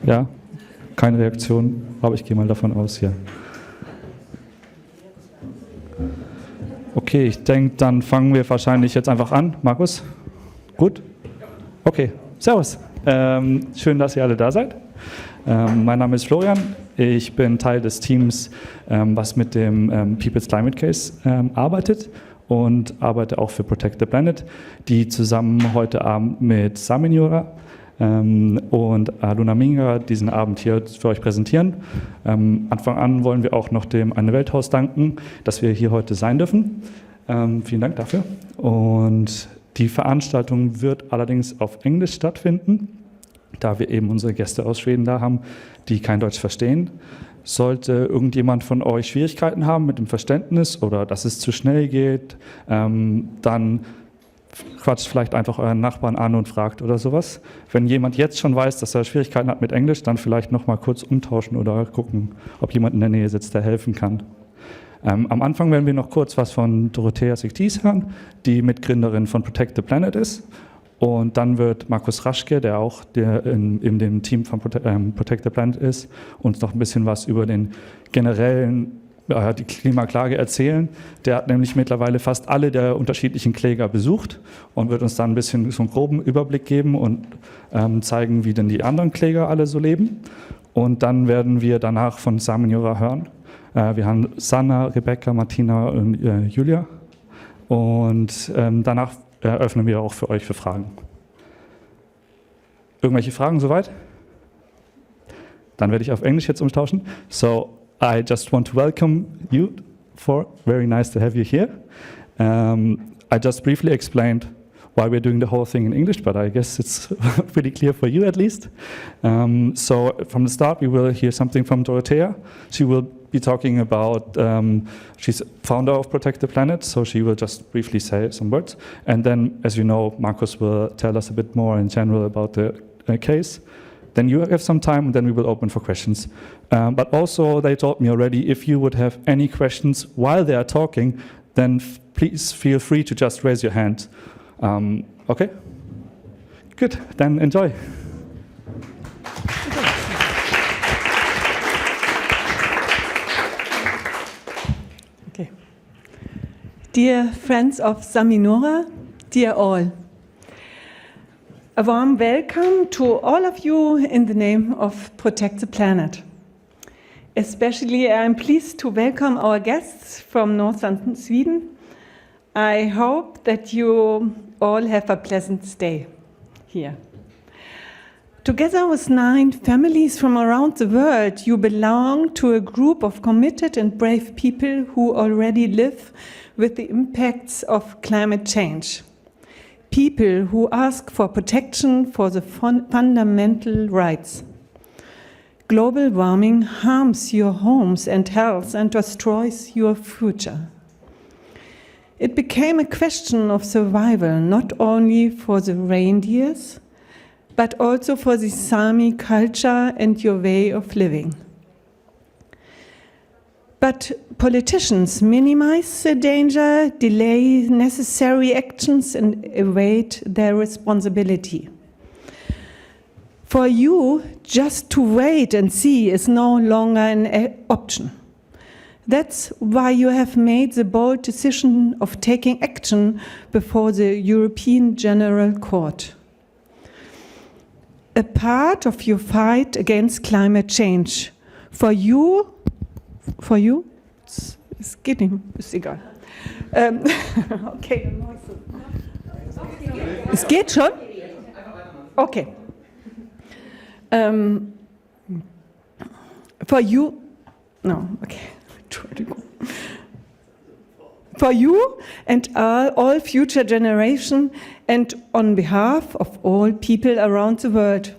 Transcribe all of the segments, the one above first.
Ja? Keine Reaktion, aber ich gehe mal davon aus, ja. Okay, ich denke, dann fangen wir wahrscheinlich jetzt einfach an. Markus? Gut? Okay, servus. Schön, dass ihr alle da seid. Mein Name ist Florian. Ich bin Teil des Teams, was mit dem People's Climate Case arbeitet und arbeite auch für Protect the Planet, die zusammen heute Abend mit Sáminuorra und Luna Minga diesen Abend hier für euch präsentieren. Anfang an wollen wir auch noch dem Eine Welthaus danken, dass wir hier heute sein dürfen. Vielen Dank dafür. Und die Veranstaltung wird allerdings auf Englisch stattfinden, da wir eben unsere Gäste aus Schweden da haben, die kein Deutsch verstehen. Sollte irgendjemand von euch Schwierigkeiten haben mit dem Verständnis oder dass es zu schnell geht, dann quatscht vielleicht einfach euren Nachbarn an und fragt oder sowas. Wenn jemand jetzt schon weiß, dass er Schwierigkeiten hat mit Englisch, dann vielleicht noch mal kurz umtauschen oder gucken, ob jemand in der Nähe sitzt, der helfen kann. Am Anfang werden wir noch kurz was von Dorothea Sigtis hören, die Mitgründerin von Protect the Planet ist. Und dann wird Markus Raschke, der auch in dem Team von Protect the Planet ist, uns noch ein bisschen was über den generellen die Klimaklage erzählen. Der hat nämlich mittlerweile fast alle der unterschiedlichen Kläger besucht und wird uns dann ein bisschen so einen groben Überblick geben und zeigen, wie denn die anderen Kläger alle so leben. Und dann werden wir danach von Sáminuorra hören. Wir haben Sanna, Rebecca, Martina und Julia. Und danach eröffnen wir auch für euch für Fragen. Irgendwelche Fragen soweit? Dann werde ich auf Englisch jetzt umtauschen. So, I just want to welcome you. Very nice to have you here. I just briefly explained why we're doing the whole thing in English, but I guess it's pretty clear for you at least. So from the start, we will hear something from Dorothea. She will be talking about, she's founder of Protect the Planet, so she will just briefly say some words. And then, as you know, Markus will tell us a bit more in general about the case. Then you have some time, and then we will open for questions. But also, they told me already, if you would have any questions while they are talking, then please feel free to just raise your hand. Okay? Good, then enjoy. Okay. Dear friends of Sáminuorra, dear all, a warm welcome to all of you in the name of Protect the Planet. Especially I'm pleased to welcome our guests from northern Sweden. I hope that you all have a pleasant stay here. Together with 9 families from around the world, you belong to a group of committed and brave people who already live with the impacts of climate change. People who ask for protection for the fundamental rights. Global warming harms your homes and health and destroys your future. It became a question of survival, not only for the reindeers, but also for the Sámi culture and your way of living. But politicians minimize the danger, delay necessary actions, and evade their responsibility. For you, just to wait and see is no longer an option. That's why you have made the bold decision of taking action before the European General Court. A part of your fight against climate change. For you, es geht nicht, ist egal. Okay. Es geht schon? Okay. For you, no, okay. For you and all future generations, and on behalf of all people around the world.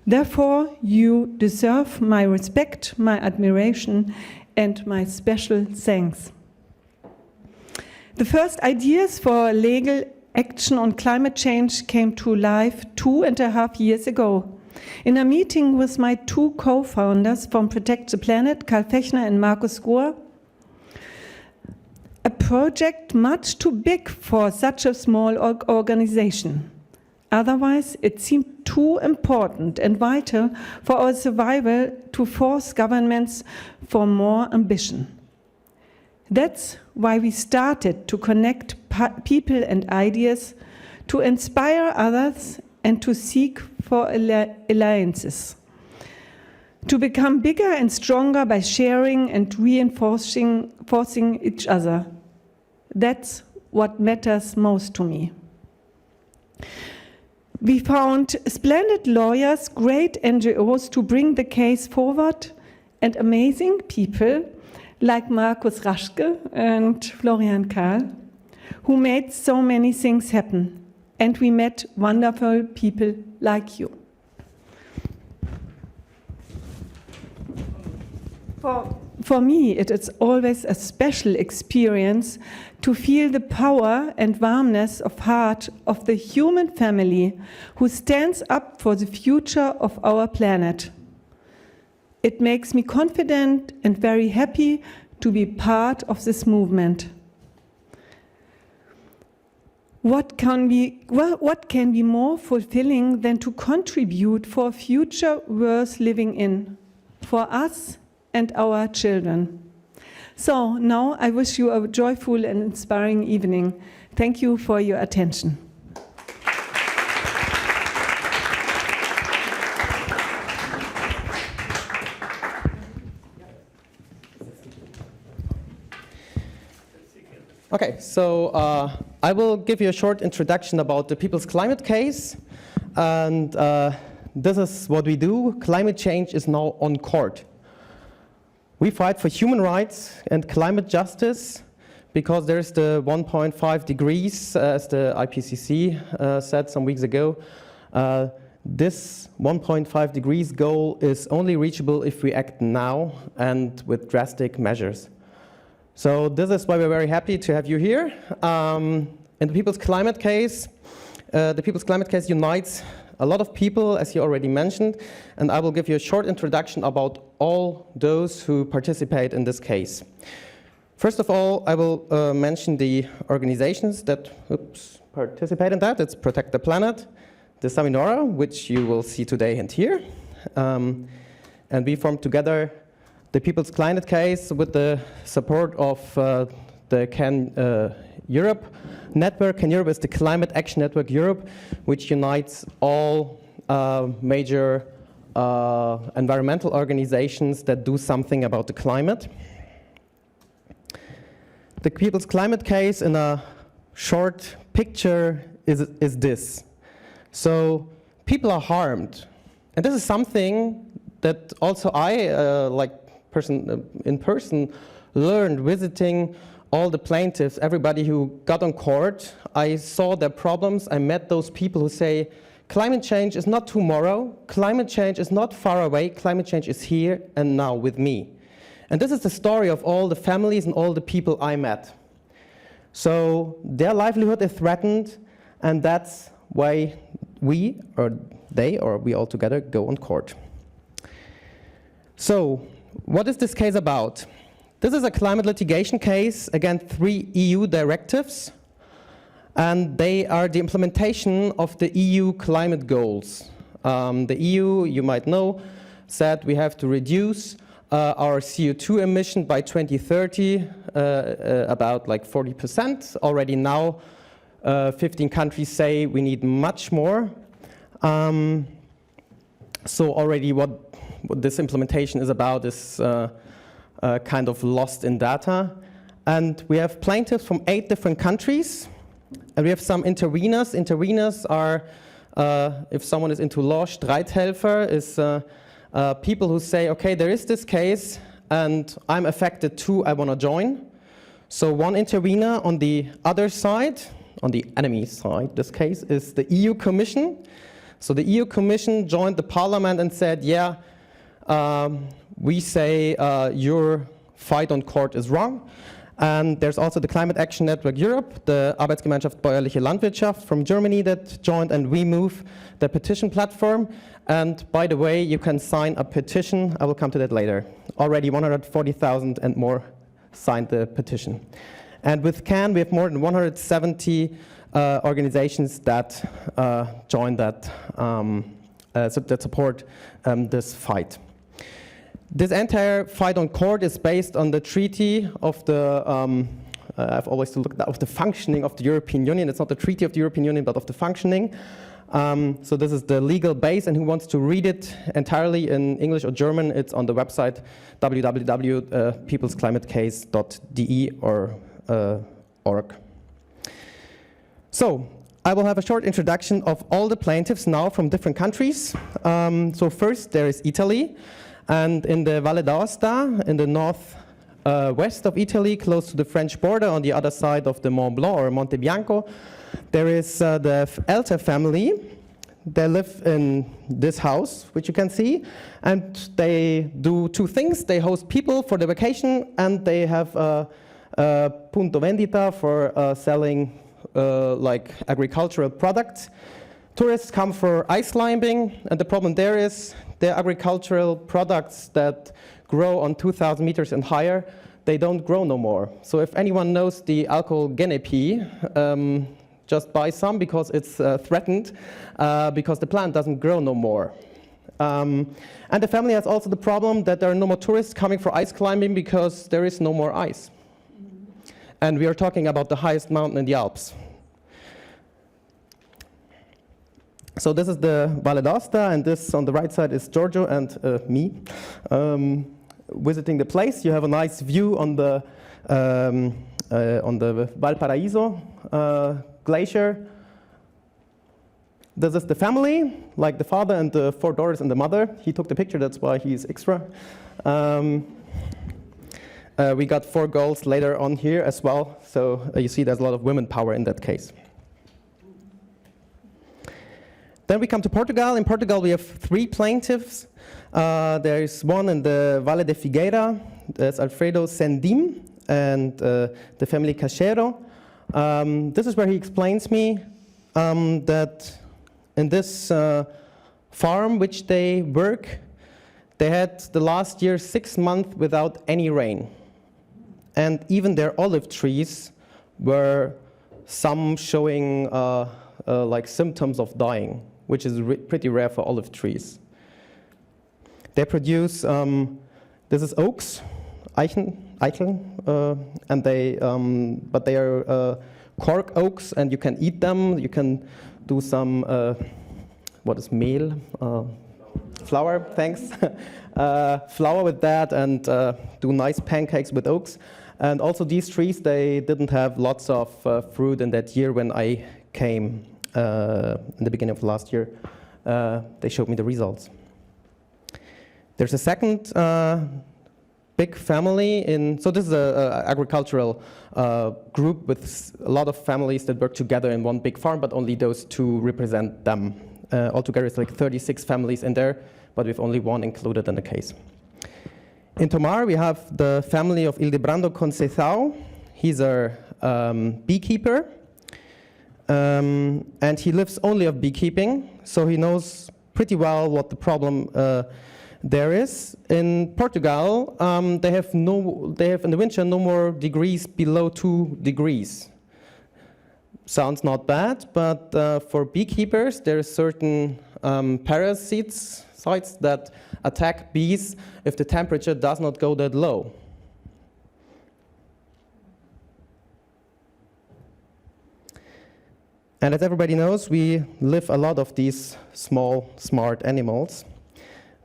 Therefore, you deserve my respect, my admiration, and my special thanks. The first ideas for legal action on climate change came to life 2.5 years ago. In a meeting with my 2 co-founders from Protect the Planet, Karl Fechner and Markus Rohr, a project much too big for such a small organization. Otherwise, it seemed too important and vital for our survival to force governments for more ambition. That's why we started to connect people and ideas, to inspire others, and to seek for alliances. To become bigger and stronger by sharing and reinforcing each other. That's what matters most to me. We found splendid lawyers, great NGOs to bring the case forward, and amazing people like Markus Raschke and Florian Kahl, who made so many things happen. And we met wonderful people like you. For me, it is always a special experience to feel the power and warmness of heart of the human family who stands up for the future of our planet. It makes me confident and very happy to be part of this movement. What can be more fulfilling than to contribute for a future worth living in, for us and our children? So now I wish you a joyful and inspiring evening. Thank you for your attention. Okay, so I will give you a short introduction about the People's Climate Case. And this is what we do. Climate change is now on court. We fight for human rights and climate justice because there's the 1.5 degrees, as the IPCC said some weeks ago. This 1.5 degrees goal is only reachable if we act now and with drastic measures. So this is why we're very happy to have you here. In the People's Climate Case, unites a lot of people, as you already mentioned, and I will give you a short introduction about all those who participate in this case. First of all, I will mention the organizations that participate in that. It's Protect the Planet, the Sáminuorra, which you will see today and here. And we formed together the People's Climate Case with the support of the Europe Network. Can Europe is the Climate Action Network Europe, which unites all major environmental organizations that do something about the climate. The People's Climate Case in a short picture is this. So people are harmed. And this is something that also I, in person, learned visiting all the plaintiffs, everybody who got on court. I saw their problems. I met those people who say, climate change is not tomorrow. Climate change is not far away. Climate change is here and now with me. And this is the story of all the families and all the people I met. So their livelihood is threatened, and that's why we, or they, or we all together go on court. So what is this case about? This is a climate litigation case against 3 EU directives, and they are the implementation of the EU climate goals. The EU, you might know, said we have to reduce our CO2 emission by 2030 about like 40%. Already now 15 countries say we need much more. So already what this implementation is about is kind of lost in data. And we have plaintiffs from 8 different countries, and we have some interveners. Interveners are, if someone is into law, Streithelfer is people who say, okay, there is this case, and I'm affected too, I want to join. So one intervener on the other side, on the enemy side, this case, is the EU Commission. So the EU Commission joined the Parliament and said, yeah, we say your fight on court is wrong. And there's also the Climate Action Network Europe, the Arbeitsgemeinschaft Bäuerliche Landwirtschaft from Germany that joined, and we move the petition platform. And by the way, you can sign a petition. I will come to that later. Already 140,000 and more signed the petition. And with CAN, we have more than 170 organizations that join that, that support this fight. This entire fight on court is based on the treaty of the, I've always to look at that, of the functioning of the European Union. It's not the treaty of the European Union, but of the functioning. So this is the legal base, and who wants to read it entirely in English or German, it's on the website www.peoplesclimatecase.de or org. So I will have a short introduction of all the plaintiffs now from different countries. So first there is Italy, and in the Valle d'Aosta, in the north west of Italy, close to the French border on the other side of the Mont Blanc or Monte Bianco, there is the Elter family. They live in this house, which you can see, and they do two things. They host people for the vacation, and they have a punto vendita for selling like agricultural products. Tourists come for ice climbing, and the problem there is the agricultural products that grow on 2,000 meters and higher, they don't grow no more. So if anyone knows the alcohol genepi, just buy some because it's threatened, because the plant doesn't grow no more. And the family has also the problem that there are no more tourists coming for ice climbing because there is no more ice. And we are talking about the highest mountain in the Alps. So this is the Valle d'Aosta, and this on the right side is Giorgio and me visiting the place. You have a nice view on the Valparaiso glacier. This is the family, like the father and the 4 daughters and the mother. He took the picture, that's why he's extra. We got 4 girls later on here as well, so you see there's a lot of women power in that case. Then we come to Portugal. In Portugal we have 3 plaintiffs. There's one in the Vale de Figueira. There's Alfredo Sendim and the family Cachero. This is where he explains me that in this farm which they work, they had the last year 6 months without any rain. And even their olive trees were some showing like symptoms of dying, which is pretty rare for olive trees. They produce, this is oaks, Eicheln, and but they are cork oaks, and you can eat them. You can do some, what is meal? Flour, thanks. Flour with that, and do nice pancakes with oaks. And also these trees, they didn't have lots of fruit in that year when I came in the beginning of last year. They showed me the results. There's a second big family so this is an agricultural group with a lot of families that work together in one big farm, but only those 2 represent them. Altogether it's like 36 families in there, but with only 1 included in the case. In Tomar we have the family of Ildebrando Conceição. He's a beekeeper, and he lives only of beekeeping, so he knows pretty well what the problem there is. In Portugal, they have in the winter no more degrees below 2 degrees. Sounds not bad, but for beekeepers, there are certain parasites that attack bees if the temperature does not go that low. And as everybody knows, we live a lot of these small, smart animals.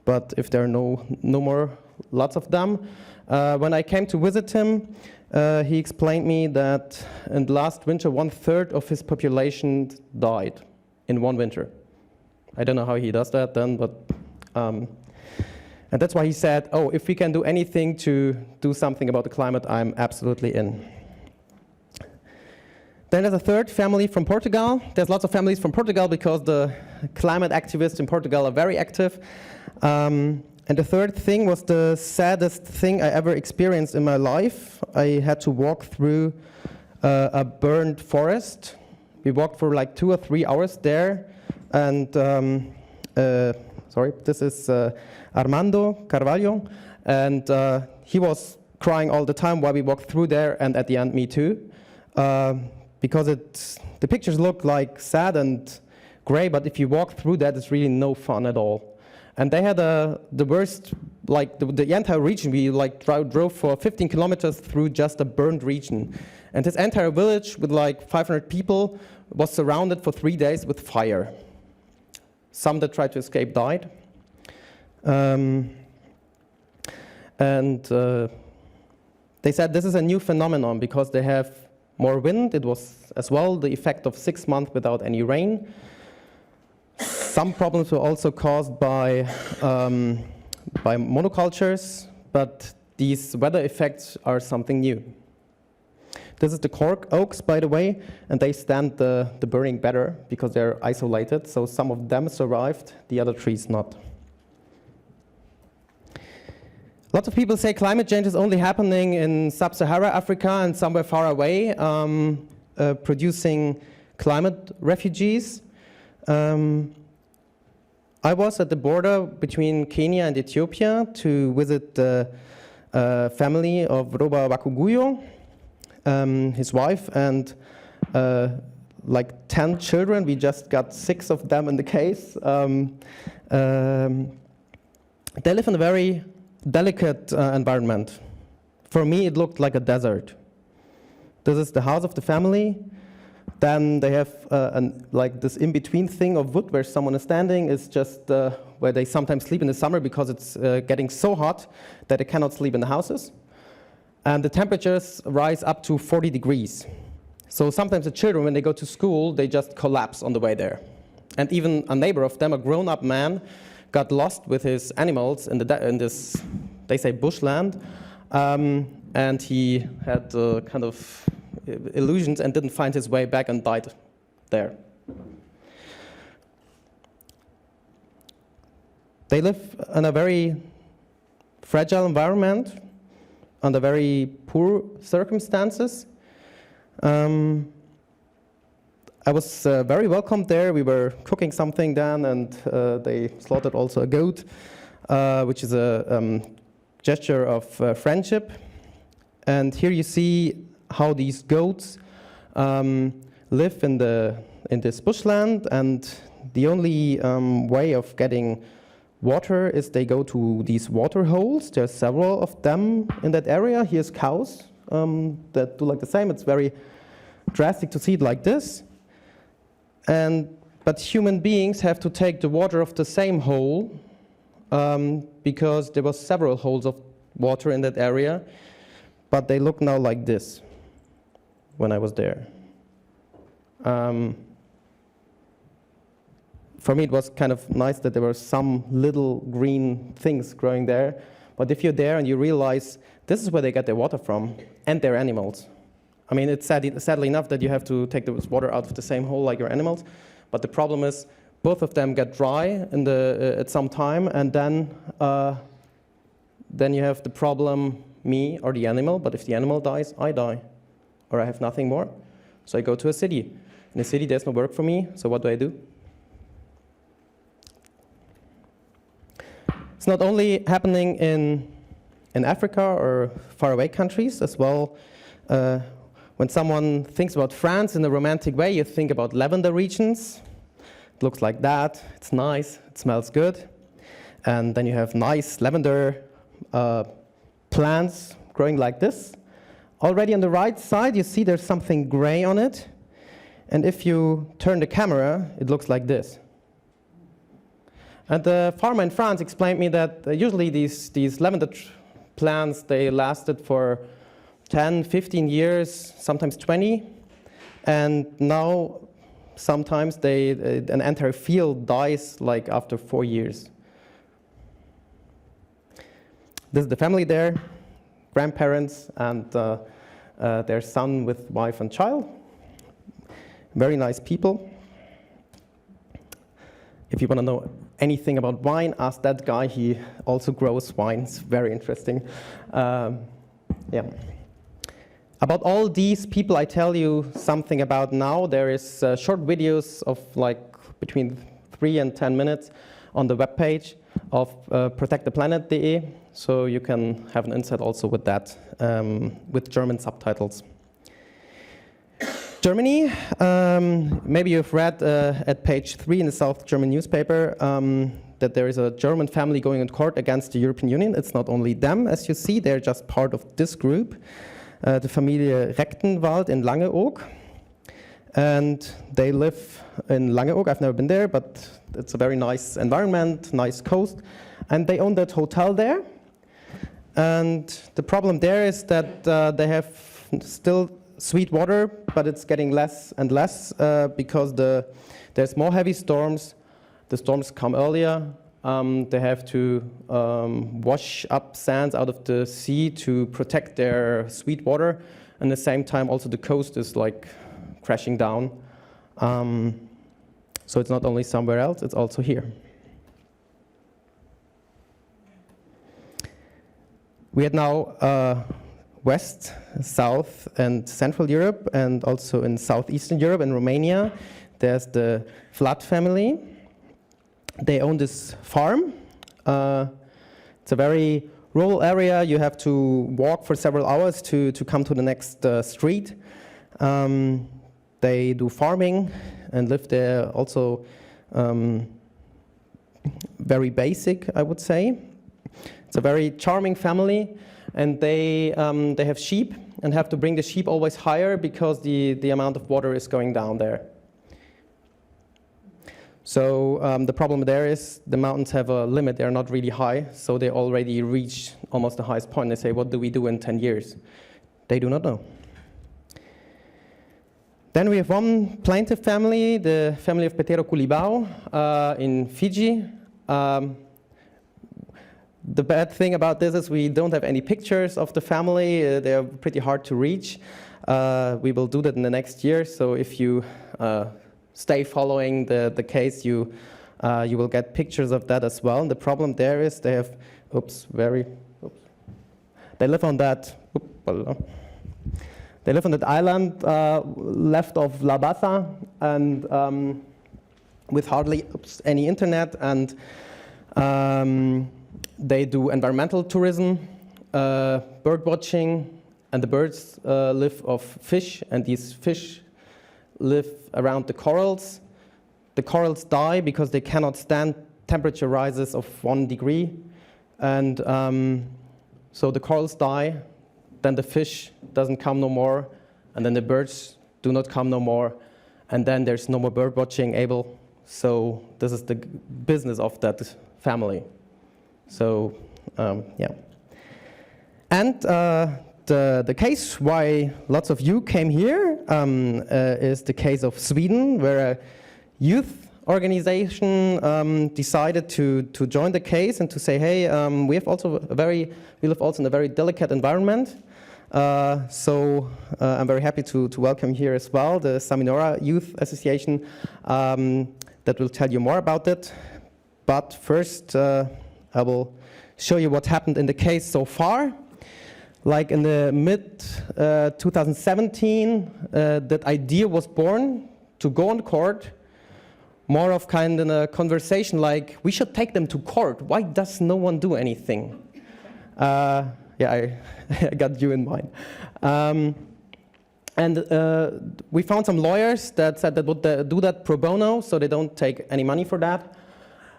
But if there are no more lots of them, when I came to visit him, he explained me that in the last winter, 1/3 of his population died in one winter. I don't know how he does that then, but and that's why he said, "Oh, if we can do anything to do something about the climate, I'm absolutely in." Then there's a third family from Portugal. There's lots of families from Portugal because the climate activists in Portugal are very active. And the third thing was the saddest thing I ever experienced in my life. I had to walk through a burned forest. We walked for like 2 or 3 hours there. And, sorry, this is Armando Carvalho. And he was crying all the time while we walked through there, and at the end, me too. because the pictures look like sad and gray, but if you walk through that, it's really no fun at all. And they had the worst, like the entire region, we like drove for 15 kilometers through just a burned region. And this entire village with like 500 people was surrounded for 3 days with fire. Some that tried to escape died. They said this is a new phenomenon because they have more wind. It was as well the effect of 6 months without any rain. Some problems were also caused by monocultures, but these weather effects are something new. This is the cork oaks, by the way, and they stand the burning better because they're isolated, so some of them survived, the other trees not. Lots of people say climate change is only happening in sub-Saharan Africa and somewhere far away, producing climate refugees. I was at the border between Kenya and Ethiopia to visit the family of Roba Wakuguyo, his wife, and like 10 children. We just got 6 of them in the case. They live in a very delicate environment. For me, it looked like a desert. This is the house of the family. Then they have like this in-between thing of wood where someone is standing is just where they sometimes sleep in the summer because it's getting so hot that they cannot sleep in the houses. And the temperatures rise up to 40 degrees. So sometimes the children, when they go to school, they just collapse on the way there. And even a neighbor of them, a grown-up man, got lost with his animals in this, they say, bushland. And he had kind of illusions and didn't find his way back and died there. They live in a very fragile environment under very poor circumstances. I was very welcomed there. We were cooking something then, and they slaughtered also a goat, which is a gesture of friendship. And here you see how these goats live in this bushland, and the only way of getting water is they go to these water holes. There are several of them in that area. Here's cows that do like the same. It's very drastic to see it like this. But human beings have to take the water of the same hole because there were several holes of water in that area, but they look now like this when I was there. For me, it was kind of nice that there were some little green things growing there, but if you're there and you realize this is where they get their water from, and their animals. I mean, it's sadly enough that you have to take the water out of the same hole like your animals, but the problem is both of them get dry at some time, and then you have the problem, me or the animal, but if the animal dies, I die, or I have nothing more. So I go to a city. In a city, there's no work for me, so what do? It's not only happening in Africa or faraway countries as well. When someone thinks about France in a romantic way, you think about lavender regions. It looks like that. It's nice. It smells good. And then you have nice lavender plants growing like this. Already on the right side, you see there's something gray on it. And if you turn the camera, it looks like this. And the farmer in France explained me that usually these lavender plants, they lasted for 10, 15 years, sometimes 20. And now, sometimes an entire field dies like after 4 years. This is the family there, grandparents, and their son with wife and child. Very nice people. If you want to know anything about wine, ask that guy. He also grows wine. It's very interesting. Yeah. About all these people I tell you something about now, there is short videos of like between 3 and 10 minutes on the webpage of protecttheplanet.de, so you can have an insight also with that, with German subtitles. Germany, maybe you've read at page 3 in the South German newspaper that there is a German family going in court against the European Union. It's not only them, as you see, they're just part of this group, the Familie Rechtenwald in Langeoog. And they live in Langeoog. I've never been there, but it's a very nice environment, nice coast. And they own that hotel there. And the problem there is that they have still sweet water, but it's getting less and less because there's more heavy storms. The storms come earlier. They have to wash up sands out of the sea to protect their sweet water. And at the same time, also the coast is like crashing down. So it's not only somewhere else, it's also here. We had now West, South, and Central Europe, and also in Southeastern Europe, in Romania, there's the Vlad family. They own this farm. It's a very rural area. You have to walk for several hours to come to the next street. They do farming and live there also very basic, I would say. It's a very charming family. And they have sheep and have to bring the sheep always higher because the amount of water is going down there. So the problem there is the mountains have a limit. They're not really high, so they already reach almost the highest point. They say, what do we do in 10 years? They do not know. Then we have one plaintiff family, the family of Petero Kulibao in Fiji. The bad thing about this is we don't have any pictures of the family. They're pretty hard to reach. We will do that in the next year. So if you stay following the case, you will get pictures of that as well. And the problem there is they have, they live on that, they live on that island left of La Baza and with hardly any internet, and they do environmental tourism, bird watching, and the birds live off fish, and these fish live around the corals. The corals die because they cannot stand temperature rises of 1 degree, and so the corals die, then the fish doesn't come no more, and then the birds do not come no more, and then there's no more bird watching able. So this is the business of that family. So, yeah. And the case why lots of you came here is the case of Sweden, where a youth organization decided to join the case and to say, hey, we live also in a very delicate environment. So I'm very happy to welcome here as well the Sáminuorra Youth Association that will tell you more about it. But first, I will show you what happened in the case so far. Like in the mid-2017, that idea was born to go on court, more of kind of a conversation like, we should take them to court. Why does no one do anything? Yeah, I got you in mind. And we found some lawyers that said that would do that pro bono, so they don't take any money for that.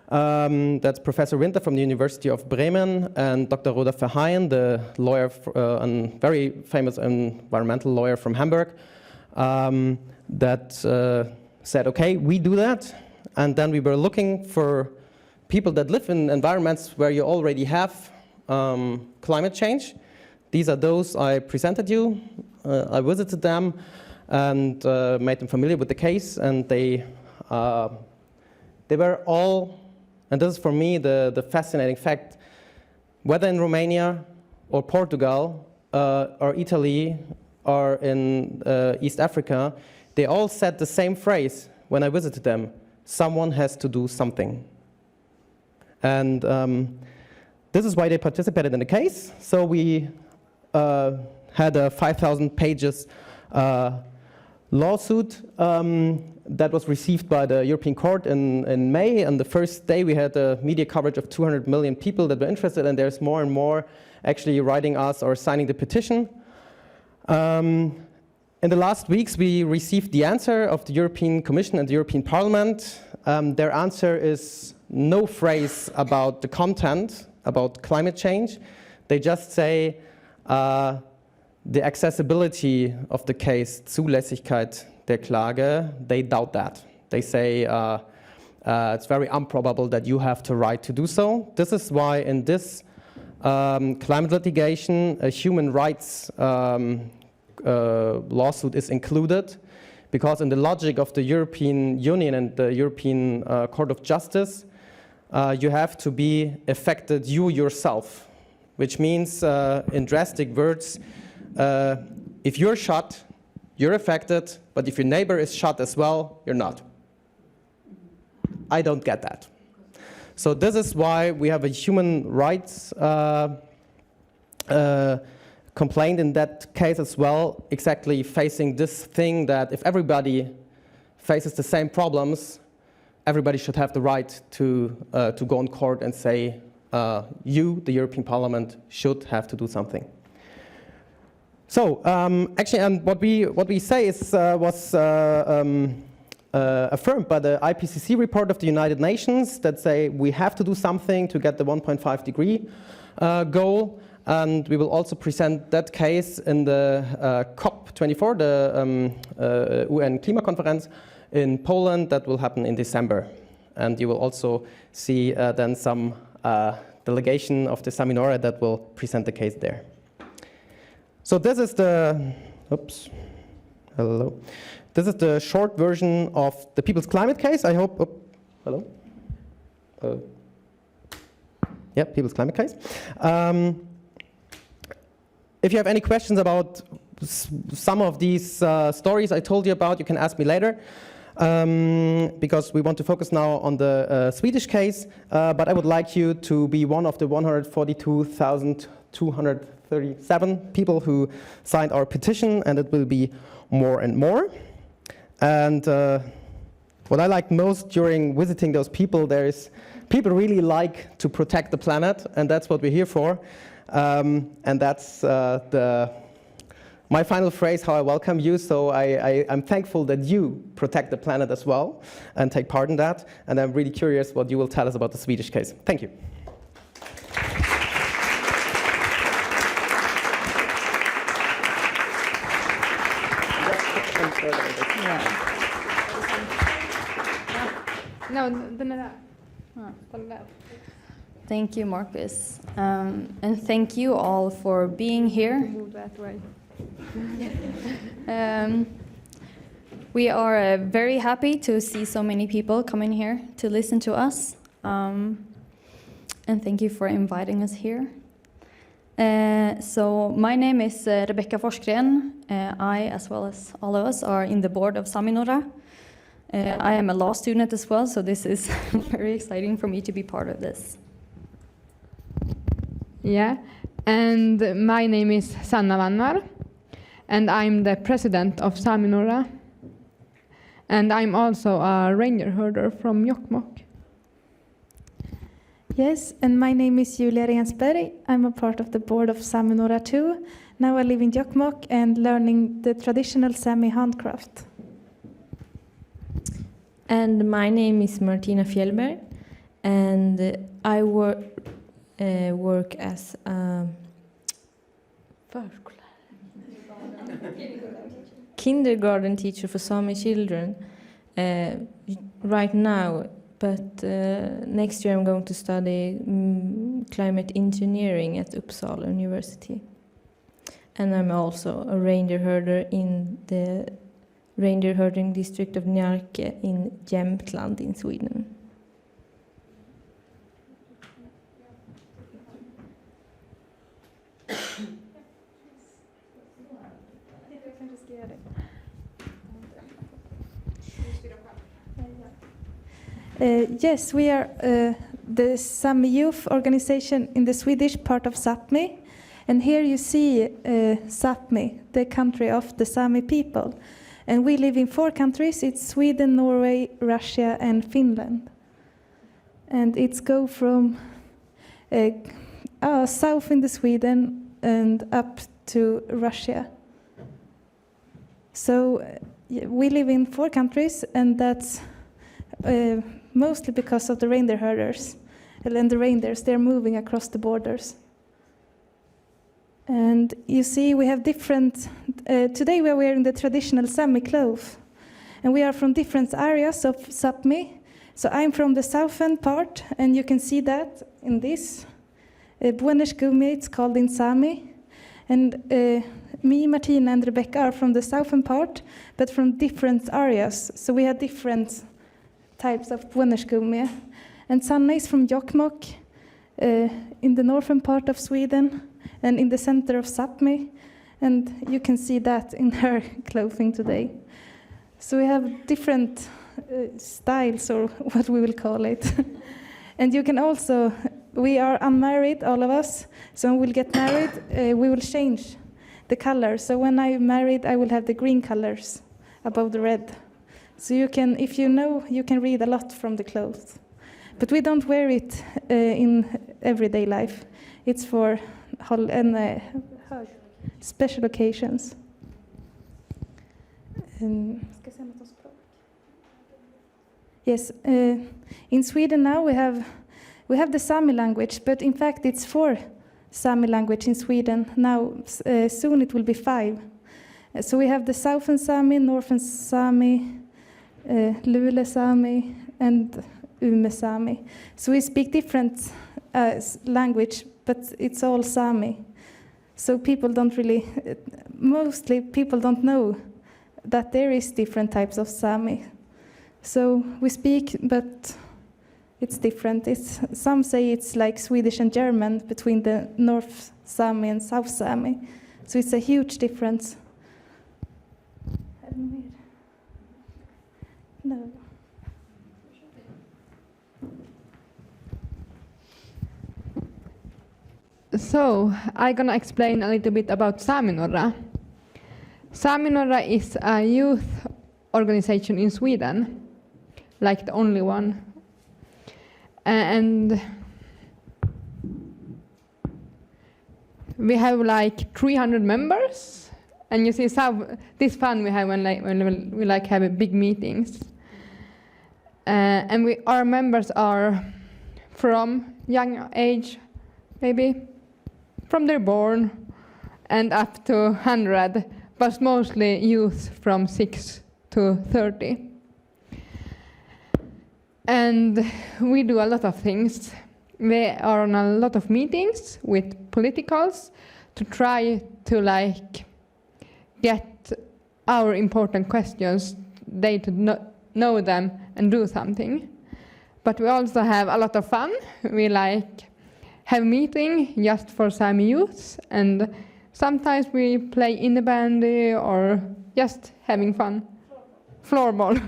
That's Professor Winter from the University of Bremen and Dr. Roda Verheyen, the lawyer, a very famous environmental lawyer from Hamburg, that said, okay, we do that. And then we were looking for people that live in environments where you already have climate change. These are those I presented you. I visited them and made them familiar with the case, and they were all, and this is for me the fascinating fact, whether in Romania or Portugal or Italy or in East Africa, they all said the same phrase when I visited them: someone has to do something. And this is why they participated in the case. So we had a 5,000 pages lawsuit that was received by the European Court in May. And the first day we had a media coverage of 200 million people that were interested, and there's more and more actually writing us or signing the petition. In the last weeks, we received the answer of the European Commission and the European Parliament. Their answer is no phrase about the content, about climate change. They just say the accessibility of the case, Zulässigkeit der Klage, they doubt that. They say it's very improbable that you have the right to do so. This is why in this climate litigation, a human rights lawsuit is included, because in the logic of the European Union and the European Court of Justice, you have to be affected you yourself, which means, in drastic words, if you're shot, you're affected, but if your neighbor is shot as well, you're not. I don't get that. So this is why we have a human rights complaint in that case as well, exactly facing this thing that if everybody faces the same problems, everybody should have the right to go in court and say, you, the European Parliament, should have to do something. So actually, and what we say is was affirmed by the IPCC report of the United Nations that say we have to do something to get the 1.5 degree goal. And we will also present that case in the COP24, the UN Klimakonferenz in Poland that will happen in December. And you will also see then some delegation of the Sáminuorra that will present the case there. So this is the, oops, hello. This is the short version of the People's Climate case. I hope, hello? Yeah, People's Climate case. If you have any questions about some of these stories I told you about, you can ask me later, because we want to focus now on the Swedish case, but I would like you to be one of the 142,237 people who signed our petition, and it will be more and more. And what I like most during visiting those people, people really like to protect the planet, and that's what we're here for. And that's my final phrase, how I welcome you. So I'm thankful that you protect the planet as well and take part in that. And I'm really curious what you will tell us about the Swedish case. Thank you. Thank you, Marcus. And thank you all for being here. Move that way. We are very happy to see so many people coming here to listen to us. And thank you for inviting us here. So my name is Rebecca Forsgren. I, as well as all of us, are in the board of Sáminuorra. I am a law student as well, so this is very exciting for me to be part of this. Yeah, and my name is Sanna Vannar, and I'm the president of Sáminuorra. And I'm also a reindeer herder from Jokkmokk. Yes, and my name is Julia Rensberg. I'm a part of the board of Sáminuorra too. Now I live in Jokkmokk and learning the traditional Sámi handcraft. And my name is Martina Fjellberg, and I work as a kindergarten teacher for Sámi children right now, but next year I'm going to study climate engineering at Uppsala University. And I'm also a reindeer herder in the reindeer herding district of Njarke in Jämtland in Sweden. Yes, we are the Sámi youth organization in the Swedish part of Sápmi. And here you see Sápmi, the country of the Sámi people. And we live in 4 countries. It's Sweden, Norway, Russia, and Finland. And it's go from south in the Sweden and up to Russia. So we live in 4 countries, and that's mostly because of the reindeer herders. And the reindeers, they're moving across the borders. And you see, we have different, today we are wearing the traditional Sámi cloth. And we are from different areas of Sápmi. So I'm from the southern part, and you can see that in this. Bueneskumi, it's called in Sámi. And me, Martina, and Rebecca are from the southern part, but from different areas. So we have different types of Bueneskumi. And Sanna is from Jokkmokk, in the northern part of Sweden, and in the center of Sápmi. And you can see that in her clothing today. So we have different styles, or what we will call it. And you can also, we are unmarried, all of us, so when we'll get married, we will change the color. So when I'm married, I will have the green colors above the red. So you can, if you know, you can read a lot from the clothes. But we don't wear it in everyday life. It's for special occasions. Yes, in Sweden now we have the Sámi language, but in fact it's 4 Sámi language in Sweden. Now soon it will be 5. So we have the Southern Sámi, Northern Sámi, Lule Sámi, and Ume Sámi. So we speak different language, but it's all Sámi. So people don't really, mostly people don't know that there is different types of Sámi. So we speak, but it's different. Some say it's like Swedish and German between the North Sámi and South Sámi. So it's a huge difference. No. So I'm gonna explain a little bit about Sáminuorra. Sáminuorra is a youth organization in Sweden, like the only one. And we have like 300 members. And you see this fun we have when we like have big meetings. And our members are from young age, maybe, from they're born and up to 100, but mostly youth from 6 to 30. And we do a lot of things. We are on a lot of meetings with politicals to try to like get our important questions, they to know them and do something. But we also have a lot of fun. We like have meeting just for Sámi youths, and sometimes we play in the bandy or just having fun. Floorball.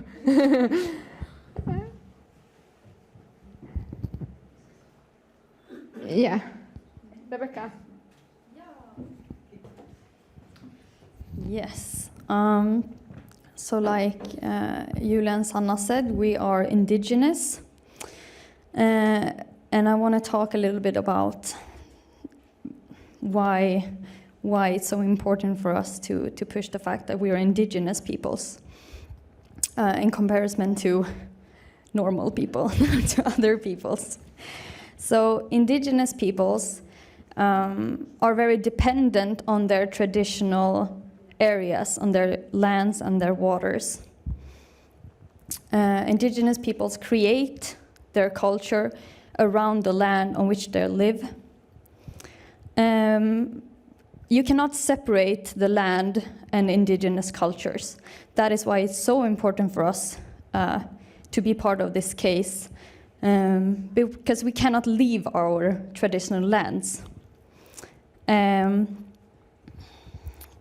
Yeah. Rebecca. Yes. So like Julia and Sanna said, we are indigenous. And I want to talk a little bit about why it's so important for us to push the fact that we are indigenous peoples in comparison to normal people, to other peoples. So indigenous peoples are very dependent on their traditional areas, on their lands and their waters. Indigenous peoples create their culture around the land on which they live. You cannot separate the land and indigenous cultures. That is why it's so important for us to be part of this case, because we cannot leave our traditional lands.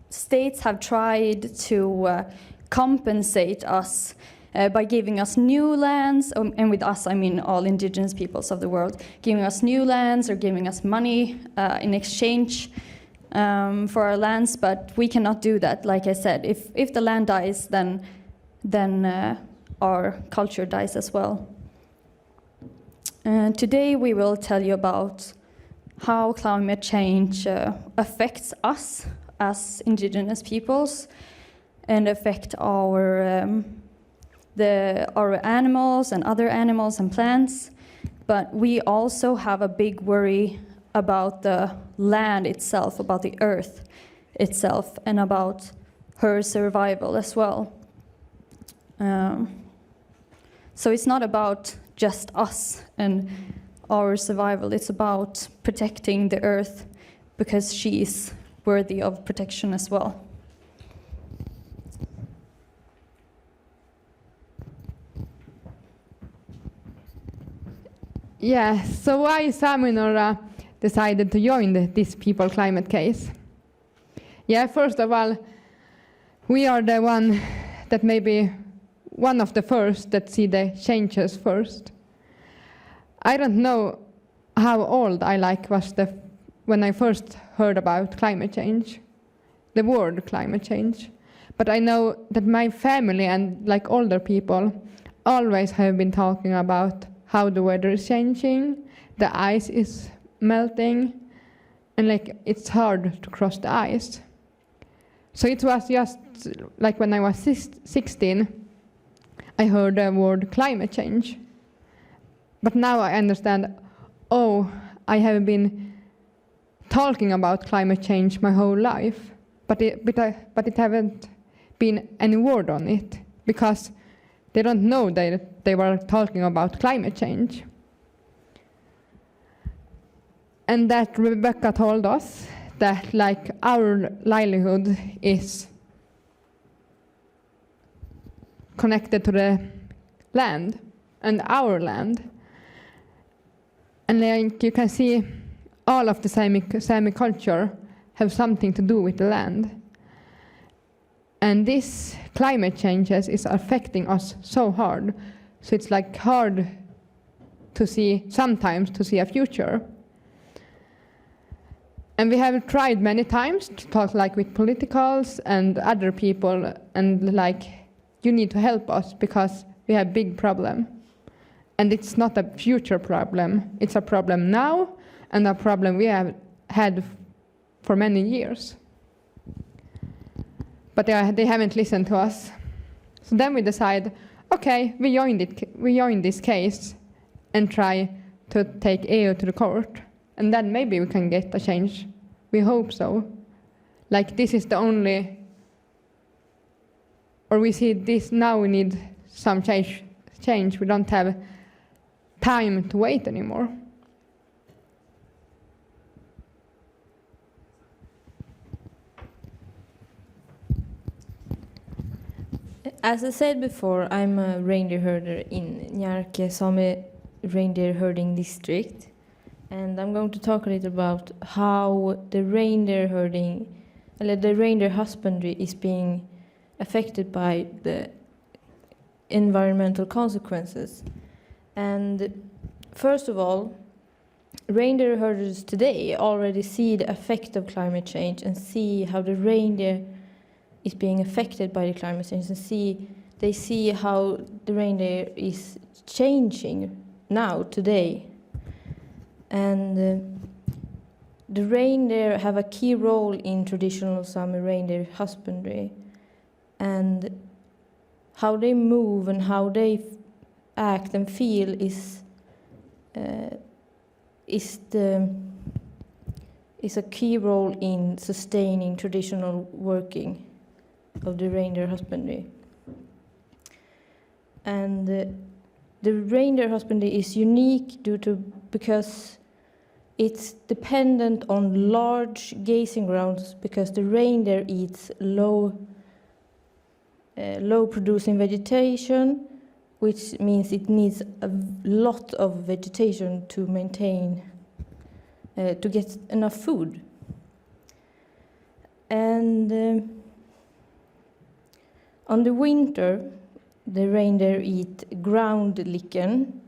States have tried to compensate us by giving us new lands, and with us I mean all indigenous peoples of the world, giving us new lands or giving us money in exchange for our lands, but we cannot do that. Like I said, if the land dies, then our culture dies as well. Today we will tell you about how climate change affects us as indigenous peoples, and affect our animals and other animals and plants. But we also have a big worry about the land itself, about the earth itself, and about her survival as well. So it's not about just us and our survival, it's about protecting the earth because she is worthy of protection as well. Yeah, so why Sáminuorra decided to join this people climate case? Yeah, first of all, we are the one that maybe one of the first that see the changes first. I don't know how old I was when I first heard about climate change, the word climate change. But I know that my family and like older people always have been talking about how the weather is changing, the ice is melting, and like it's hard to cross the ice. So it was just like when I was 16, I heard the word climate change. But now I understand, oh, I have been talking about climate change my whole life, but it haven't been any word on it, because they don't know that they were talking about climate change. And that Rebecca told us that like our livelihood is connected to the land and our land. And like you can see, all of the Sámi culture have something to do with the land. And this climate changes is affecting us so hard. So it's like hard to see, sometimes to see a future. And we have tried many times to talk like with politicals and other people, and like, you need to help us because we have big problem. And it's not a future problem, it's a problem now and a problem we have had for many years. But they haven't listened to us. So then we decide, okay, we join this case and try to take EU to the court. And then maybe we can get a change. We hope so. Like this is the only, or we see this now we need some change. We don't have time to wait anymore. As I said before, I'm a reindeer herder in Njarke Sámi reindeer herding district. And I'm going to talk a little about how the reindeer herding, the reindeer husbandry is being affected by the environmental consequences. And first of all, reindeer herders today already see the effect of climate change and see how the reindeer is being affected by the climate change, and they see how the reindeer is changing now, today. And the reindeer have a key role in traditional Sámi reindeer husbandry, and how they move and how they act and feel is a key role in sustaining traditional working of the reindeer husbandry. And the reindeer husbandry is unique because it's dependent on large grazing grounds, because the reindeer eats low producing vegetation, which means it needs a lot of vegetation to maintain, to get enough food. And on the winter, the reindeer eat ground lichen,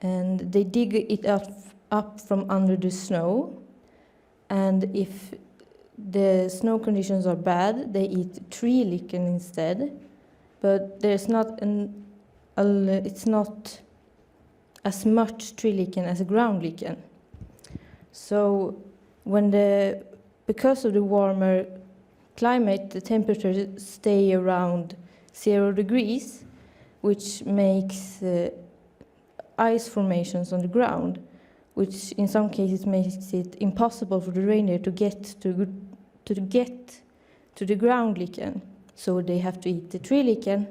and they dig it up from under the snow. And if the snow conditions are bad, they eat tree lichen instead. But there's it's not as much tree lichen as a ground lichen. So because of the warmer climate, the temperature stay around 0 degrees, which makes ice formations on the ground, which in some cases makes it impossible for the reindeer to get to the ground lichen. So they have to eat the tree lichen,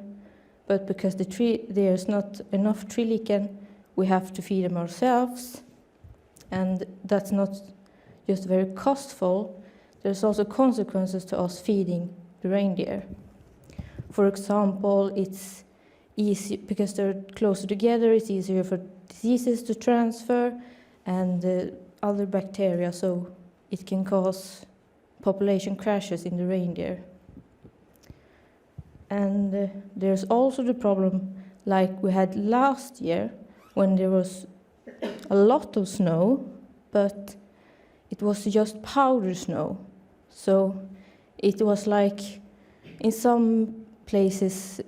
but because there's not enough tree lichen, we have to feed them ourselves, and that's not just very costful. There's also consequences to us feeding the reindeer. For example, it's easy because they're closer together, it's easier for diseases to transfer and other bacteria, so it can cause population crashes in the reindeer. And there's also the problem like we had last year when there was a lot of snow, but it was just powder snow. So it was like in some places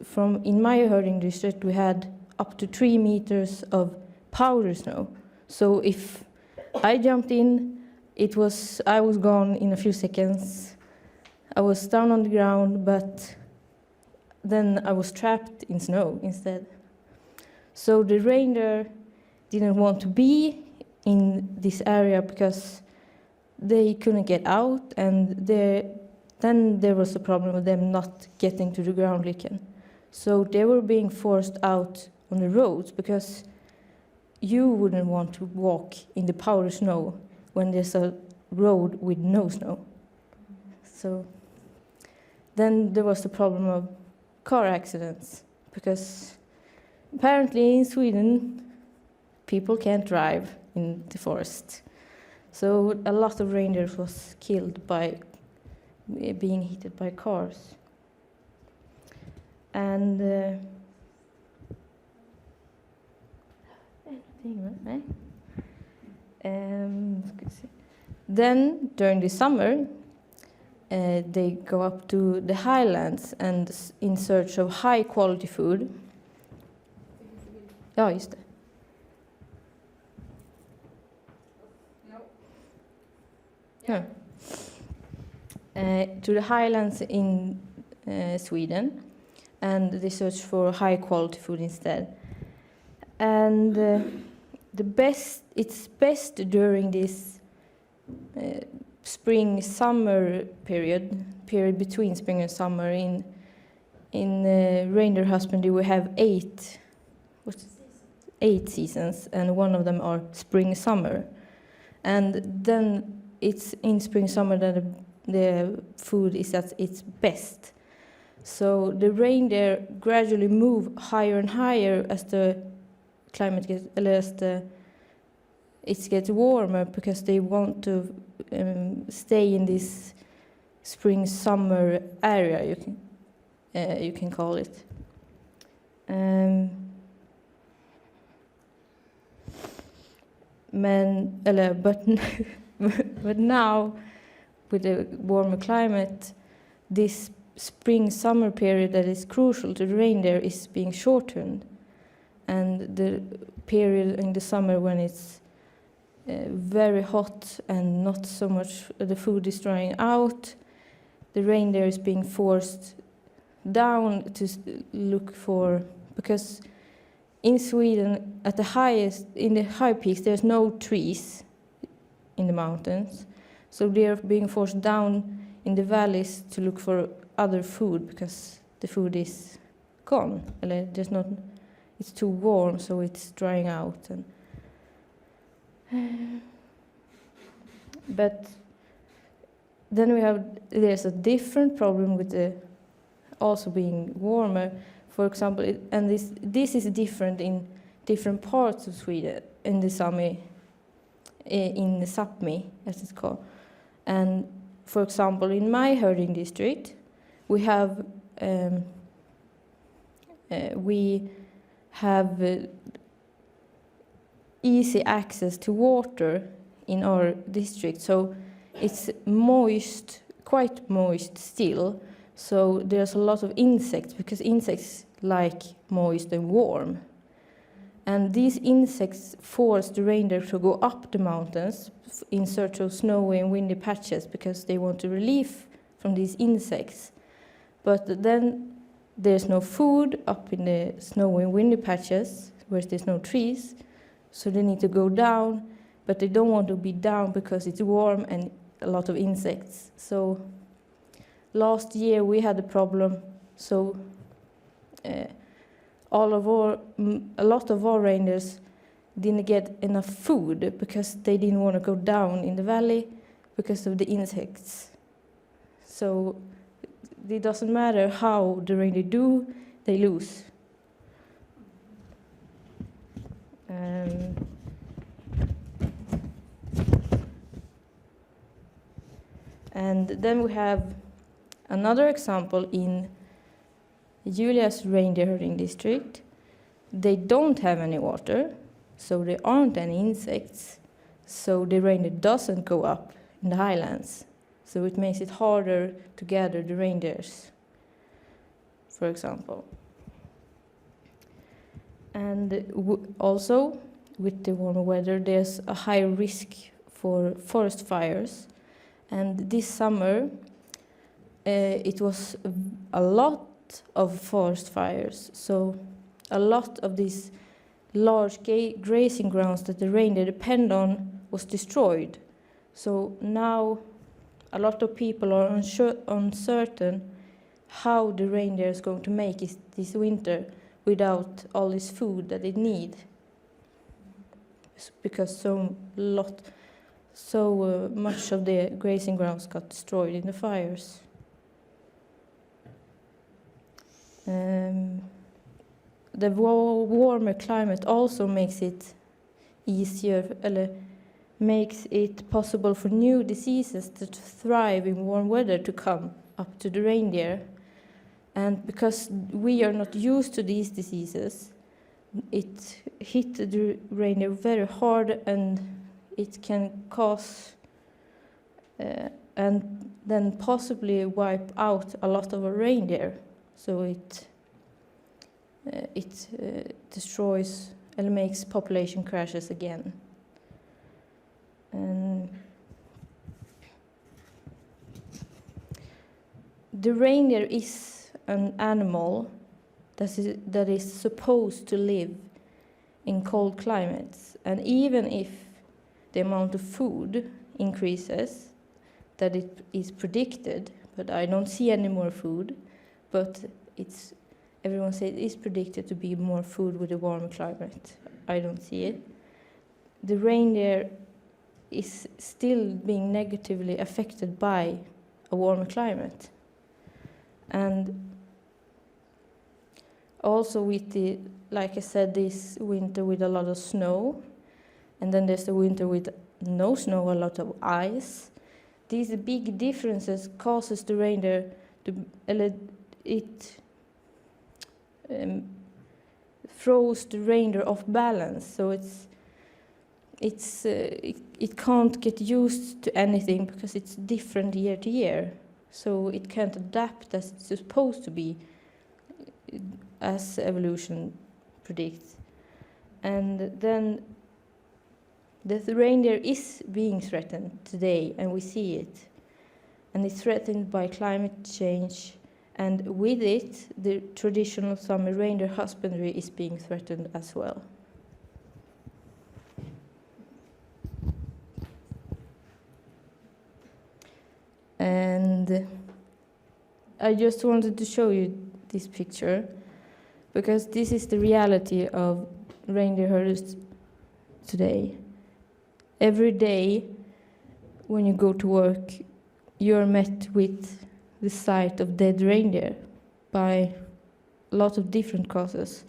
in my herding district we had up to 3 meters of powder snow. So if I jumped in, I was gone in a few seconds. I was down on the ground, but then I was trapped in snow instead. So the reindeer didn't want to be in this area because they couldn't get out, and then there was a problem with them not getting to the ground lichen. So they were being forced out on the roads because you wouldn't want to walk in the powder snow when there's a road with no snow. So then there was the problem of car accidents, because apparently in Sweden people can't drive in the forest. So a lot of reindeer was killed by being hit by cars. And then during the summer they go up to the highlands and in search of high quality food. Ja, just det. Yeah. To the highlands in Sweden, and they search for high quality food instead. And it's best during this spring-summer period between spring and summer. In reindeer husbandry we have 8 seasons, and one of them are spring-summer. And then it's in spring-summer that the food is at its best. So the reindeer gradually move higher and higher as the climate gets warmer, because they want to stay in this spring-summer area, you can call it. But now, with the warmer climate, this spring-summer period that is crucial to the reindeer is being shortened. And the period in the summer when it's very hot and not so much the food is drying out, the reindeer is being forced down to look for, because in Sweden in the high peaks there's no trees in the mountains, so they are being forced down in the valleys to look for other food because the food is gone. It's too warm, so it's drying out. But then there's a different problem with the also being warmer. For example, this is different in different parts of Sweden, in the Sámi, in the Sápmi, as it's called. And for example, in my herding district, we have easy access to water in our district, so it's moist, quite moist still. So there's a lot of insects, because insects like moist and warm. And these insects force the reindeer to go up the mountains in search of snowy and windy patches, because they want to relieve from these insects. But then there's no food up in the snowy and windy patches where there's no trees, so they need to go down, but they don't want to be down because it's warm and a lot of insects. So last year we had a problem, so a lot of our reindeers didn't get enough food because they didn't want to go down in the valley because of the insects. So it doesn't matter how the reindeer do, they lose. And then we have another example in Julia's reindeer herding district. They don't have any water, so there aren't any insects, so the reindeer doesn't go up in the highlands. So it makes it harder to gather the reindeers, for example. And also, with the warmer weather, there's a high risk for forest fires. And this summer, it was a lot of forest fires. So a lot of these large grazing grounds that the reindeer depend on was destroyed. So now a lot of people are uncertain how the reindeer is going to make it this winter without all this food that it needs, because so much of the grazing grounds got destroyed in the fires. The warmer climate also makes it easier, makes it possible for new diseases to thrive in warm weather to come up to the reindeer. And because we are not used to these diseases, it hit the reindeer very hard, and it can cause and then possibly wipe out a lot of our reindeer. So it destroys and makes population crashes again. And the reindeer is an animal that is supposed to live in cold climates, and even if the amount of food increases, that it is predicted, but I don't see any more food, but everyone says it is predicted to be more food with a warmer climate. I don't see it. The reindeer is still being negatively affected by a warmer climate. And also with like I said, this winter with a lot of snow, and then there's the winter with no snow, a lot of ice. These big differences causes the reindeer throws the reindeer off balance, so it can't get used to anything because it's different year to year, so it can't adapt as it's supposed to be, as evolution predicts. And then the reindeer is being threatened today, and we see it, and it's threatened by climate change. And with it, the traditional Sámi reindeer husbandry is being threatened as well. And I just wanted to show you this picture, because this is the reality of reindeer herders today. Every day when you go to work, you're met with the sight of dead reindeer by a lot of different causes,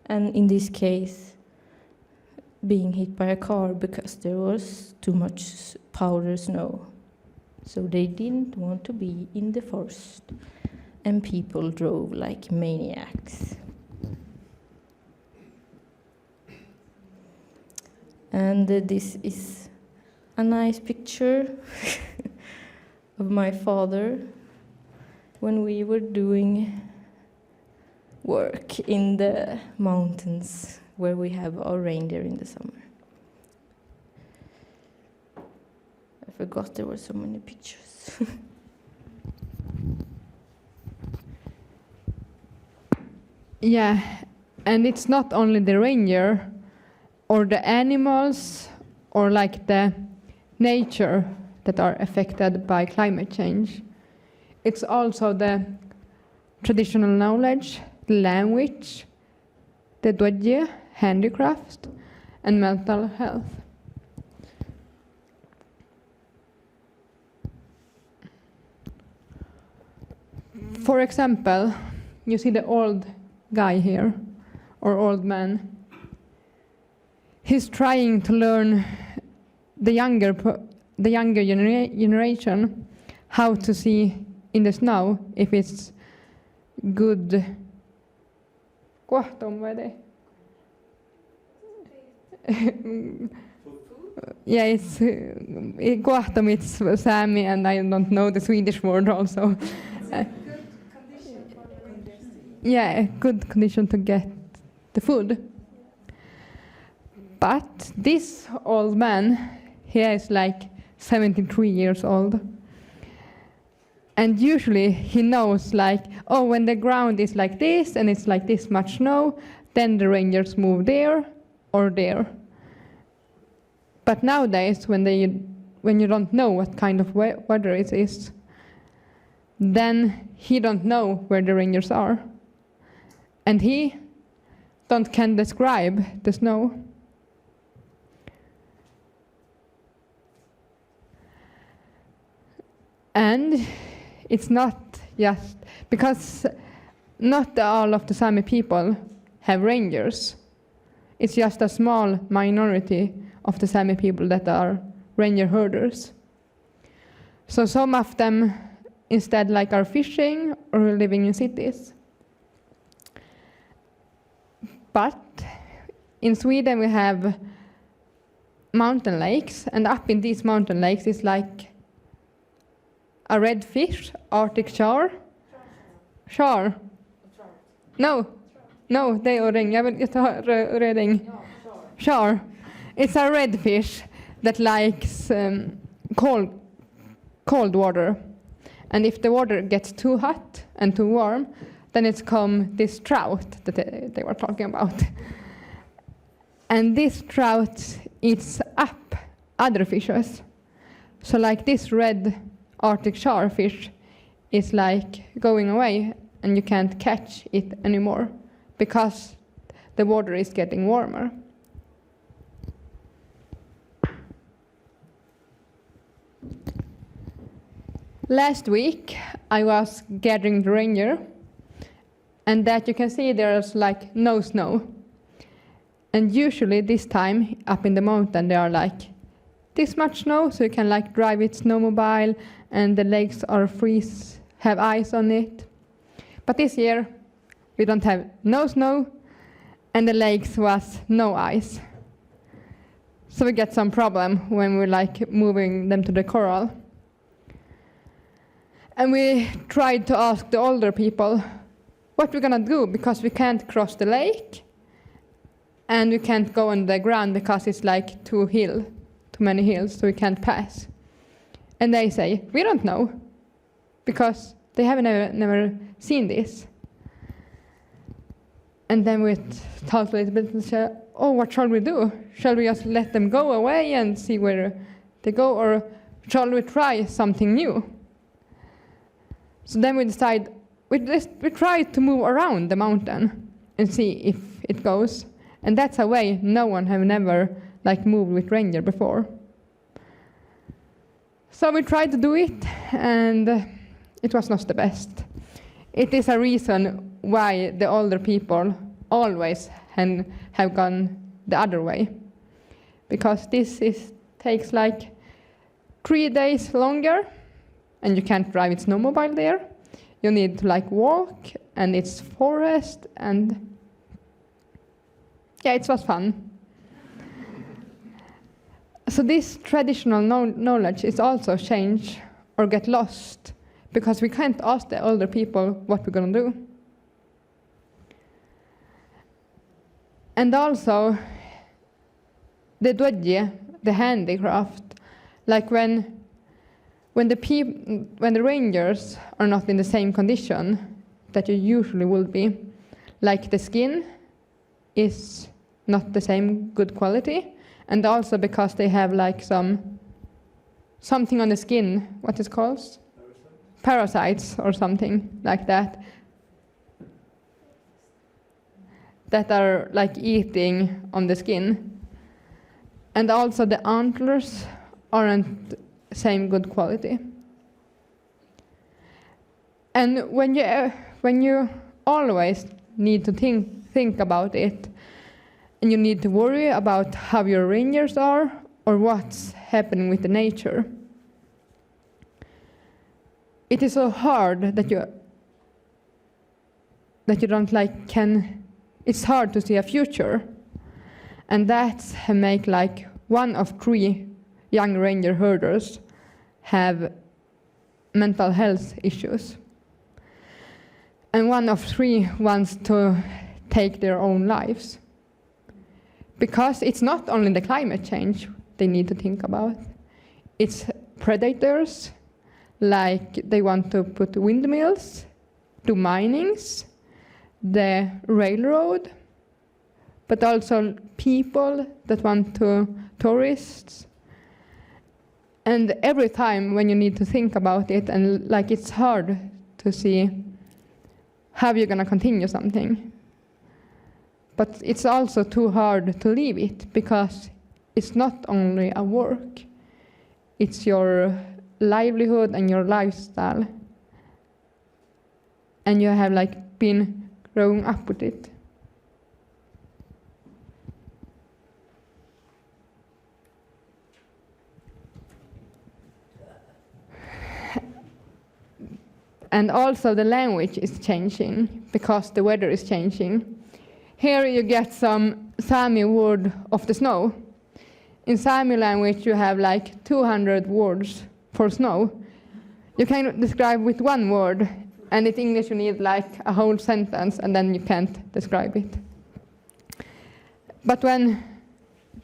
and in this case being hit by a car because there was too much powder snow, so they didn't want to be in the forest, and people drove like maniacs. And this is a nice picture of my father when we were doing work in the mountains where we have our reindeer in the summer. I forgot there were so many pictures. Yeah, and it's not only the ranger or the animals or like the nature that are affected by climate change. It's also the traditional knowledge, the language, the dodje, handicraft, and mental health. For example, you see the old guy here, or old man. He's trying to learn the younger generation how to see in the snow if it's good. Yeah, it's it's Sámi, and I don't know the Swedish word also. Yeah, a good condition to get the food. But this old man, he is like 73 years old. And usually he knows like, oh, when the ground is like this and it's like this much snow, then the rangers move there or there. But nowadays, when you don't know what kind of weather it is, then he don't know where the rangers are. And he can describe the snow. And it's not just because not all of the Sámi people have rangers. It's just a small minority of the Sámi people that are ranger herders. So some of them instead like are fishing or living in cities. But in Sweden we have mountain lakes, and up in these mountain lakes is like a red fish, Arctic char. Char. No, det är öring. Jag tar röding. Char. It's a red fish that likes cold water. And if the water gets too hot and too warm, then it's come this trout that they were talking about. And this trout eats up other fishes. So like this red Arctic char fish is like going away and you can't catch it anymore because the water is getting warmer. Last week I was gathering the reindeer, and that you can see there's like no snow. And usually this time up in the mountain there are like this much snow, so you can like drive it snowmobile and the legs are freeze, have ice on it. But this year we don't have no snow and the lakes was no ice. So we get some problem when we're like moving them to the coral. And we tried to ask the older people what we're gonna do, because we can't cross the lake and we can't go on the ground because it's like too many hills, so we can't pass. And they say, we don't know, because they have never seen this. And then we talked a little bit and said, oh, what shall we do? Shall we just let them go away and see where they go, or shall we try something new? So then we decide, we try to move around the mountain and see if it goes. And that's a way no one have never like moved with reindeer before. So we tried to do it, and it was not the best. It is a reason why the older people always have gone the other way. Because this takes like 3 days longer, and you can't drive it snowmobile there. You need to like walk, and it's forest, and yeah, it was fun. So this traditional knowledge is also changed or get lost, because we can't ask the older people what we're gonna do. And also the dodje, the handicraft, like when the rangers are not in the same condition that you usually would be, like the skin is not the same good quality, and also because they have like something on the skin, what is called? Parasites or something like that, that are like eating on the skin. And also the antlers aren't same good quality. And when you always need to think about it, and you need to worry about how your rangers are or what's happening with the nature, it is so hard that you don't like can. It's hard to see a future, and that's make like 1 of 3 young ranger herders have mental health issues, and 1 of 3 wants to take their own lives, because it's not only the climate change they need to think about. It's predators, like they want to put windmills, do minings, the railroad, but also people that want to tourists. And every time when you need to think about it, and like it's hard to see how you're gonna continue something. But it's also too hard to leave it, because it's not only a work, it's your livelihood and your lifestyle. And you have like been growing up with it. And also the language is changing because the weather is changing. Here you get some Sámi word of the snow. In Sámi language you have like 200 words for snow. You can describe with 1 word, and in English you need like a whole sentence, and then you can't describe it. But when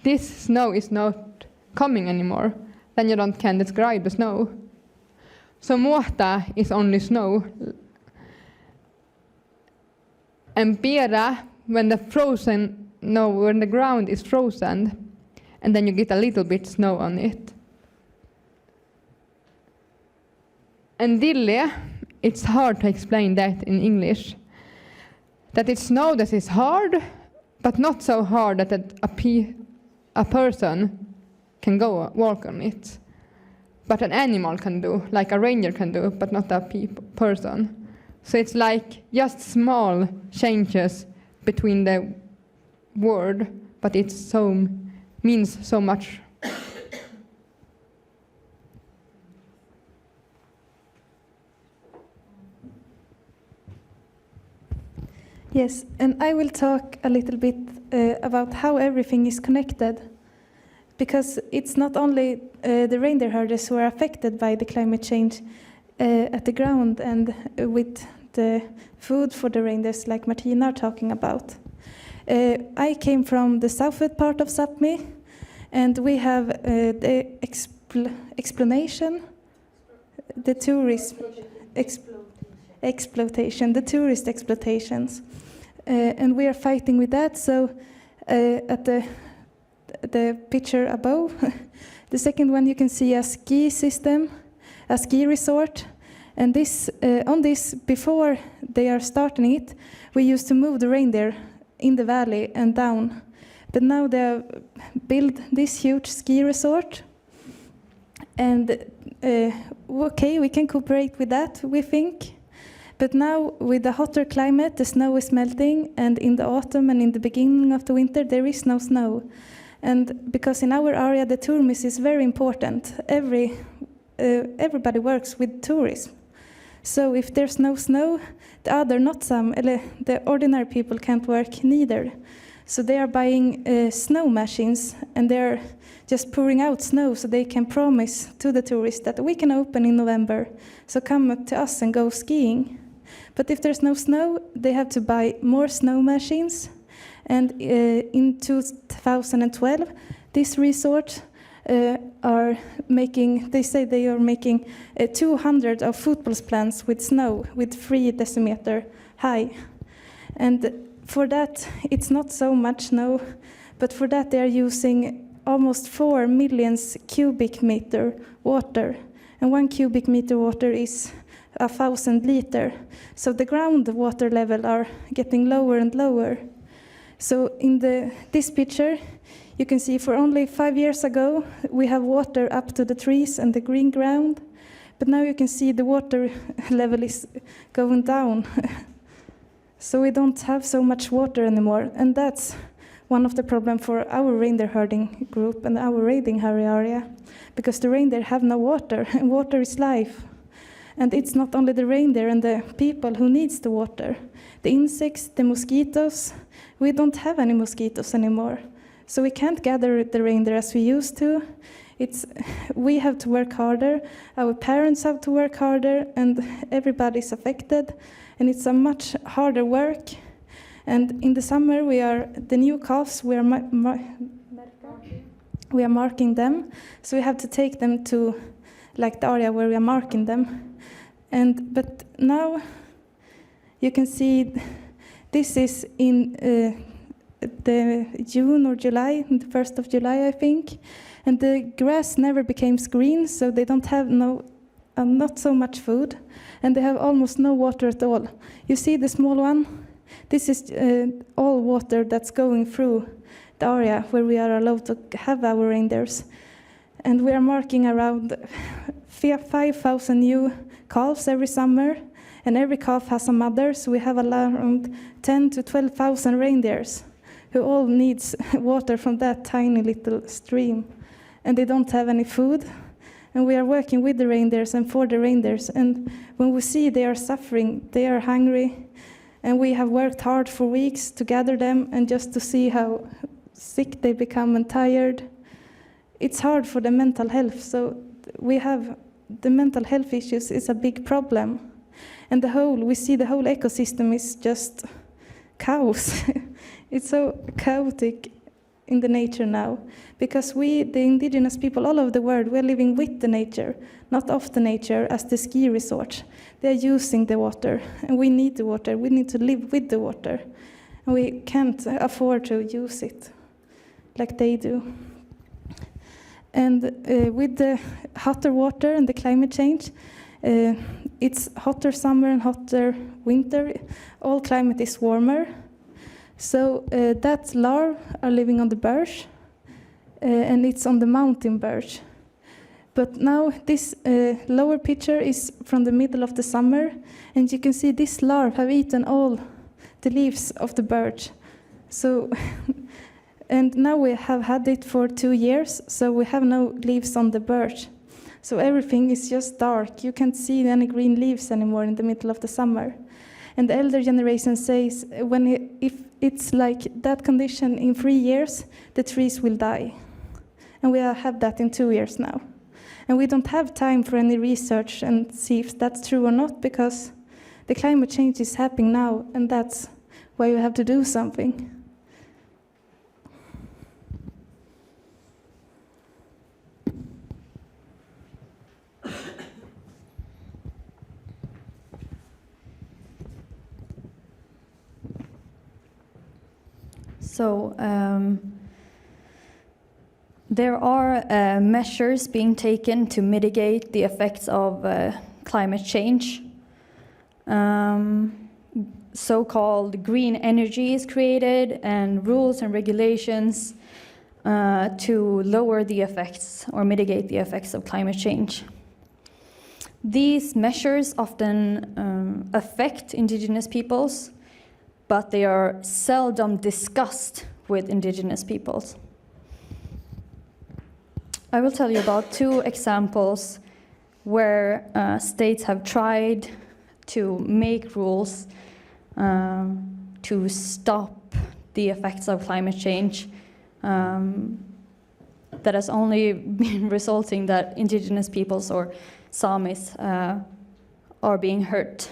this snow is not coming anymore, then you can describe the snow. So muota is only snow. And piedra, when the ground is frozen, and then you get a little bit snow on it. And dille, it's hard to explain that in English. That it's snow that is hard, but not so hard that a person can go walk on it. But an animal can do, like a ranger can do, but not a person. So it's like just small changes between the word, but it means so much. Yes, and I will talk a little bit about how everything is connected. Because it's not only the reindeer herders who are affected by the climate change at the ground and with the food for the reindeers, like Martina are talking about. I came from the southern part of Sápmi, and we have the exploitation, the tourist exploitation, the tourist exploitations, and we are fighting with that. So at the picture above, the second one, you can see a ski system, a ski resort, and this on this, before they are starting it, we used to move the reindeer in the valley and down, but now they have built this huge ski resort, and okay, we can cooperate with that, we think. But now, with the hotter climate, the snow is melting, and in the autumn and in the beginning of the winter, there is no snow. And because in our area, the tourism is very important. Everybody works with tourism. So if there's no snow, the ordinary people can't work neither. So they are buying snow machines, and they're just pouring out snow so they can promise to the tourists that we can open in November. So come to us and go skiing. But if there's no snow, they have to buy more snow machines. And in 2012, this resort are making 200 of football plants with snow, with 3 decimeter high. And for that, it's not so much, no, but for that they are using almost 4 million cubic meter water, and 1 cubic meter water is 1,000 liter. So the groundwater level are getting lower and lower. So in this picture, you can see for only 5 years ago, we have water up to the trees and the green ground, but now you can see the water level is going down. So we don't have so much water anymore, and that's one of the problems for our reindeer herding group and our reindeer area, because the reindeer have no water, and water is life. And it's not only the reindeer and the people who needs the water. The insects, the mosquitoes, we don't have any mosquitoes anymore. So we can't gather the reindeer as we used to. We have to work harder, our parents have to work harder, and everybody's affected. And it's a much harder work. And in the summer, the new calves, we are marking them. So we have to take them to like the area where we are marking them. But now you can see this is in the June or July, the 1st of July, I think. And the grass never became green, so they don't have not so much food, and they have almost no water at all. You see the small one? This is all water that's going through the area where we are allowed to have our reindeers. And we are marking around 5,000 new calves every summer, and every calf has a mother, so we have around 10,000 to 12,000 reindeers who all needs water from that tiny little stream. And they don't have any food. And we are working with the reindeers and for the reindeers. And when we see they are suffering, they are hungry, and we have worked hard for weeks to gather them and just to see how sick they become and tired. It's hard for the mental health. So the mental health issues is a big problem. And we see the whole ecosystem is just chaos. It's so chaotic in the nature now, because we, the indigenous people all over the world, we're living with the nature, not off the nature as the ski resort. They're using the water, and we need the water. We need to live with the water, and we can't afford to use it like they do. And with the hotter water and the climate change, it's hotter summer and hotter winter. All climate is warmer. So that larvae are living on the birch, and it's on the mountain birch. But now this lower picture is from the middle of the summer, and you can see this larvae have eaten all the leaves of the birch. So, and now we have had it for 2 years, so we have no leaves on the birch. So everything is just dark. You can't see any green leaves anymore in the middle of the summer. And the elder generation says, if it's like that condition in 3 years, the trees will die. And we have that in 2 years now. And we don't have time for any research and see if that's true or not, because the climate change is happening now, and that's why you have to do something. So there are measures being taken to mitigate the effects of climate change. So-called green energy is created, and rules and regulations to lower the effects or mitigate the effects of climate change. These measures often affect indigenous peoples, but they are seldom discussed with indigenous peoples. I will tell you about 2 examples where states have tried to make rules to stop the effects of climate change that has only been resulting that indigenous peoples or Samis are being hurt.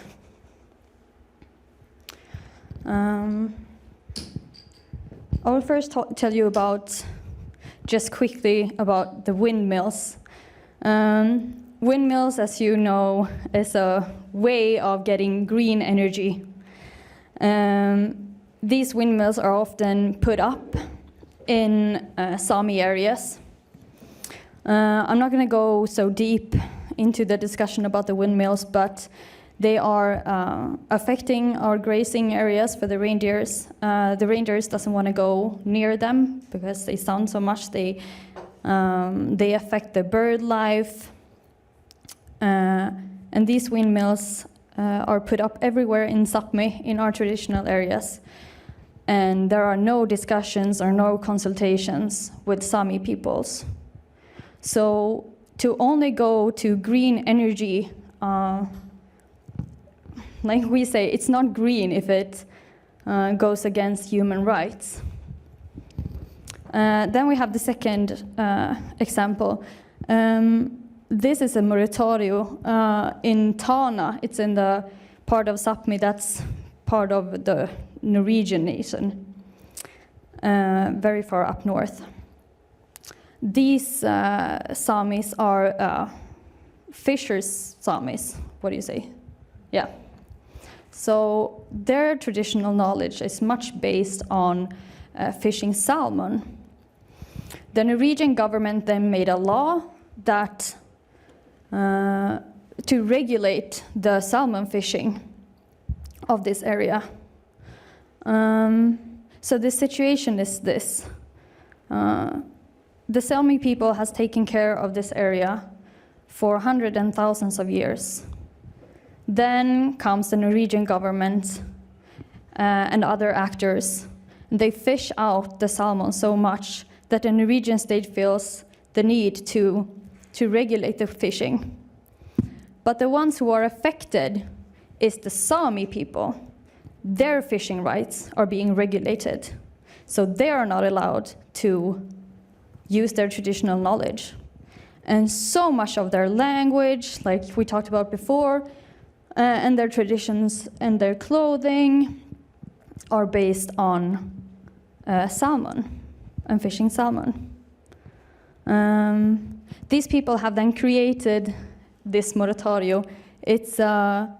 I will first tell you just quickly about the windmills. Windmills, as you know, is a way of getting green energy. these windmills are often put up in Sámi areas. I'm not going to go so deep into the discussion about the windmills, but they are affecting our grazing areas for the reindeers. The reindeers doesn't want to go near them because they sound so much. They affect the bird life. And these windmills are put up everywhere in Sápmi, in our traditional areas. And there are no discussions or no consultations with Sámi peoples. So to only go to green energy, like we say, it's not green if it goes against human rights. Then we have the second example. This is a moratorium in Tana. It's in the part of Sápmi that's part of the Norwegian nation, very far up north. These Sámis are fishers Sámis. What do you say? Yeah. So their traditional knowledge is much based on fishing salmon. The Norwegian government then made a law that to regulate the salmon fishing of this area. So the situation is this. The Sámi people has taken care of this area for hundreds and thousands of years. Then comes the Norwegian government and other actors. They fish out the salmon so much that the Norwegian state feels the need to regulate the fishing. But the ones who are affected is the Sámi people. Their fishing rights are being regulated. So they are not allowed to use their traditional knowledge. And so much of their language, like we talked about before, and their traditions and their clothing are based on salmon and fishing salmon. These people have then created this moratorium. It's an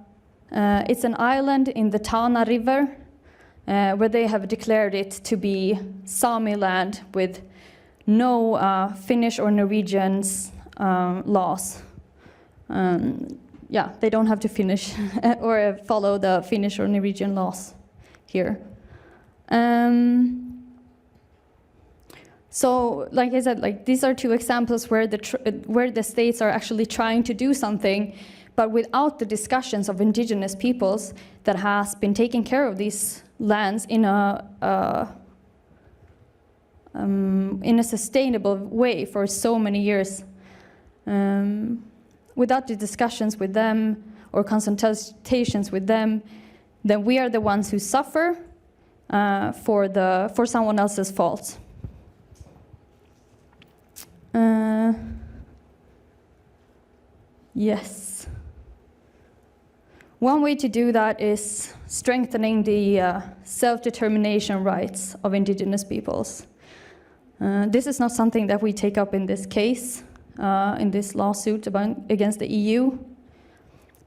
island in the Tana River where they have declared it to be Sámi land with no Finnish or Norwegian's laws. Yeah, they don't have to finish or follow the Finnish or Norwegian laws here. So, like I said, like these are two examples where the states are actually trying to do something, but without the discussions of indigenous peoples that has been taking care of these lands in a sustainable way for so many years. Without the discussions with them or consultations with them, then we are the ones who suffer for someone else's fault. Yes. One way to do that is strengthening the self-determination rights of indigenous peoples. This is not something that we take up in this case, in this lawsuit against the EU,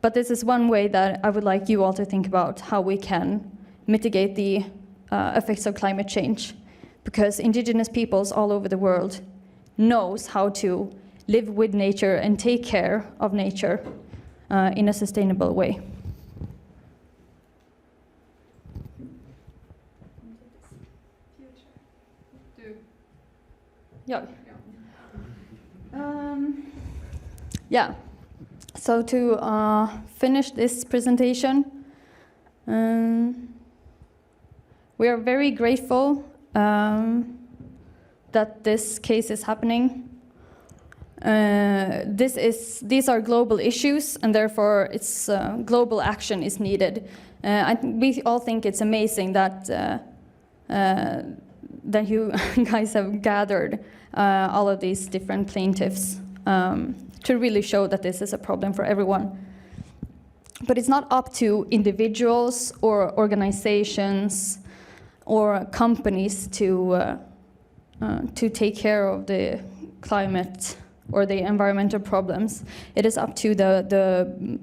but this is one way that I would like you all to think about how we can mitigate the effects of climate change, because indigenous peoples all over the world knows how to live with nature and take care of nature in a sustainable way. Yeah. Yeah. So to finish this presentation, we are very grateful that this case is happening. These are global issues, and therefore it's global action is needed. We all think it's amazing that you guys have gathered all of these different plaintiffs to really show that this is a problem for everyone. But it's not up to individuals or organizations or companies to take care of the climate or the environmental problems. It is up to the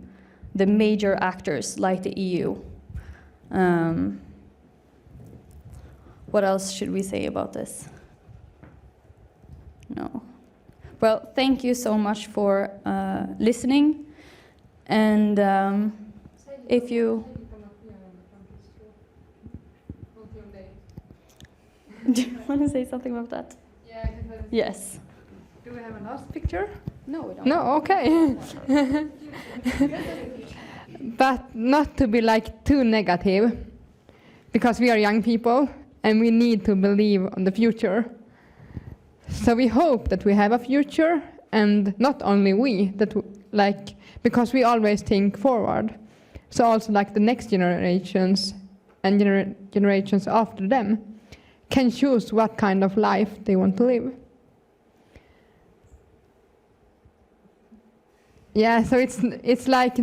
major actors like the EU. what else should we say about this? No. Well, thank you so much for listening. And if you... Do you want to say something about that? Yeah. Yes. Do we have a last picture? No, we don't. No, okay. But not to be like too negative, because we are young people and we need to believe on the future. So we hope that we have a future, and not only we, because we always think forward. So also like the next generations and generations after them can choose what kind of life they want to live. Yeah, so it's like,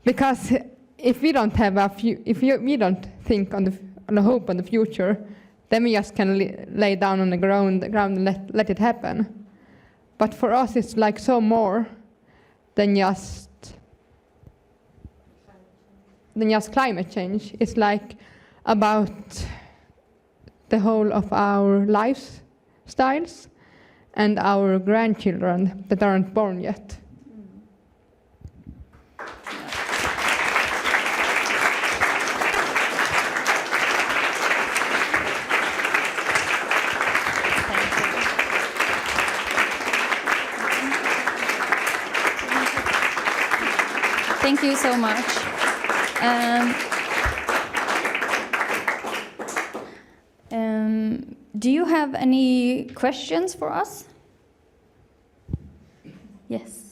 because if we don't have we don't think on the hope on the future, then we just can lay down on the ground and let it happen. But for us, it's like so more than just climate change. It's like about the whole of our lifestyles and our grandchildren that aren't born yet. Thank you so much. Do you have any questions for us? Yes.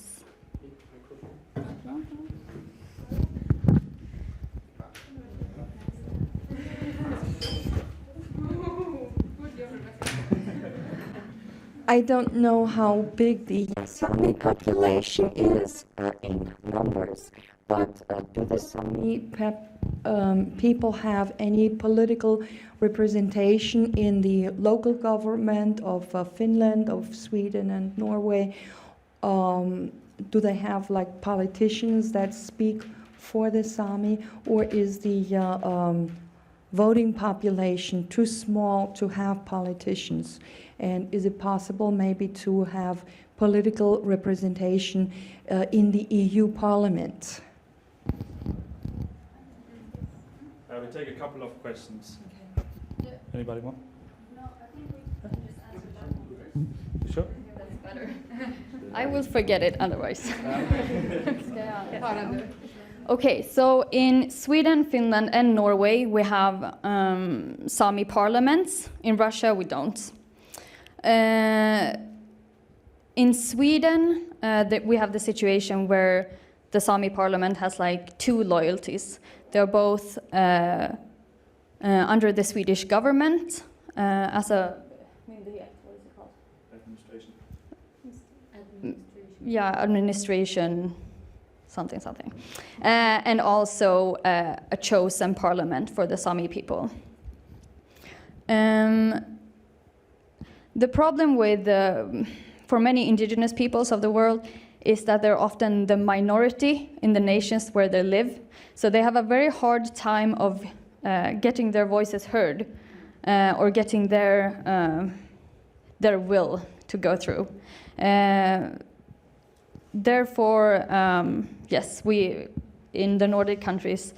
I don't know how big the Sámi population is in numbers, but do the Sámi people have any political representation in the local government of Finland, of Sweden and Norway? Do they have like politicians that speak for the Sámi, or is the voting population too small to have politicians? And is it possible maybe to have political representation in the EU Parliament? We take a couple of questions. Okay. Anybody want? No, I think we can just answer that. You sure? That's better. I will forget it otherwise. Okay, so in Sweden, Finland and Norway we have Sámi parliaments. In Russia we don't. In Sweden, we have the situation where the Sámi parliament has like two loyalties. They're both under the Swedish government as a... what is it called? Administration. Yeah, administration, something. And also a chosen parliament for the Sámi people. The problem with, for many indigenous peoples of the world, is that they're often the minority in the nations where they live. So they have a very hard time of getting their voices heard or getting their will to go through. Therefore, yes, we in the Nordic countries,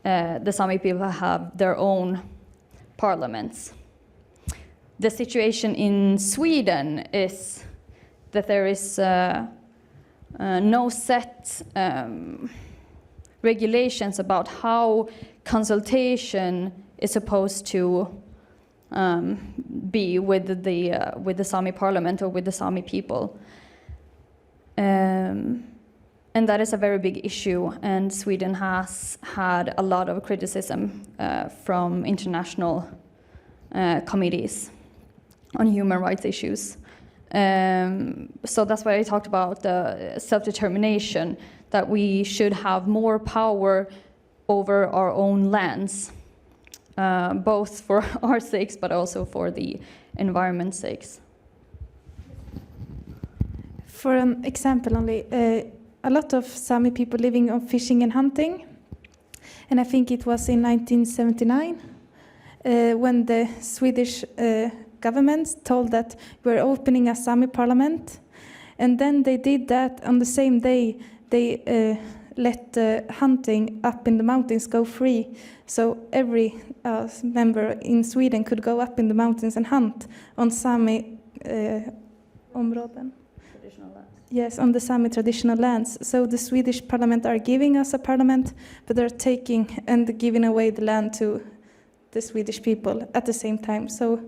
the Sámi people have their own parliaments. The situation in Sweden is that there is no set regulations about how consultation is supposed to be with the Sámi parliament or with the Sámi people. And that is a very big issue, and Sweden has had a lot of criticism from international committees on human rights issues. So that's why I talked about self-determination, that we should have more power over our own lands, both for our sakes but also for the environment's sakes. For an example only, a lot of Sámi people living on fishing and hunting, and I think it was in 1979, when the Swedish government told that we're opening a Sámi parliament. And then they did that on the same day. They let hunting up in the mountains go free. So every member in Sweden could go up in the mountains and hunt on Sámi områden. Traditional lands. Yes, on the Sámi traditional lands. So the Swedish parliament are giving us a parliament, but they're taking and giving away the land to the Swedish people at the same time. So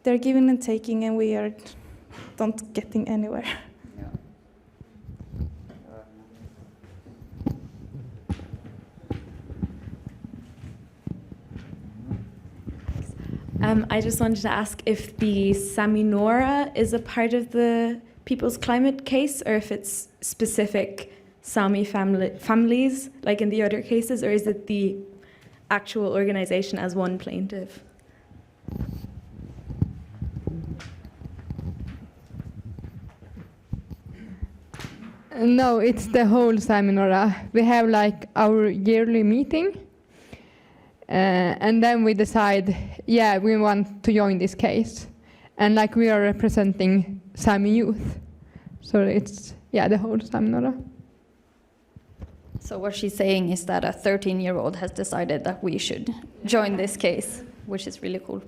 they're giving and taking, and we are not getting anywhere. I just wanted to ask if the Sáminuorra is a part of the People's Climate case, or if it's specific Sámi families, like in the other cases, or is it the actual organization as one plaintiff? No, it's the whole Sáminuorra. We have like our yearly meeting. And then we decide, yeah, we want to join this case. And like we are representing Sámi youth. So it's, yeah, the whole Sáminuorra. So what she's saying is that a 13-year-old has decided that we should join this case, which is really cool.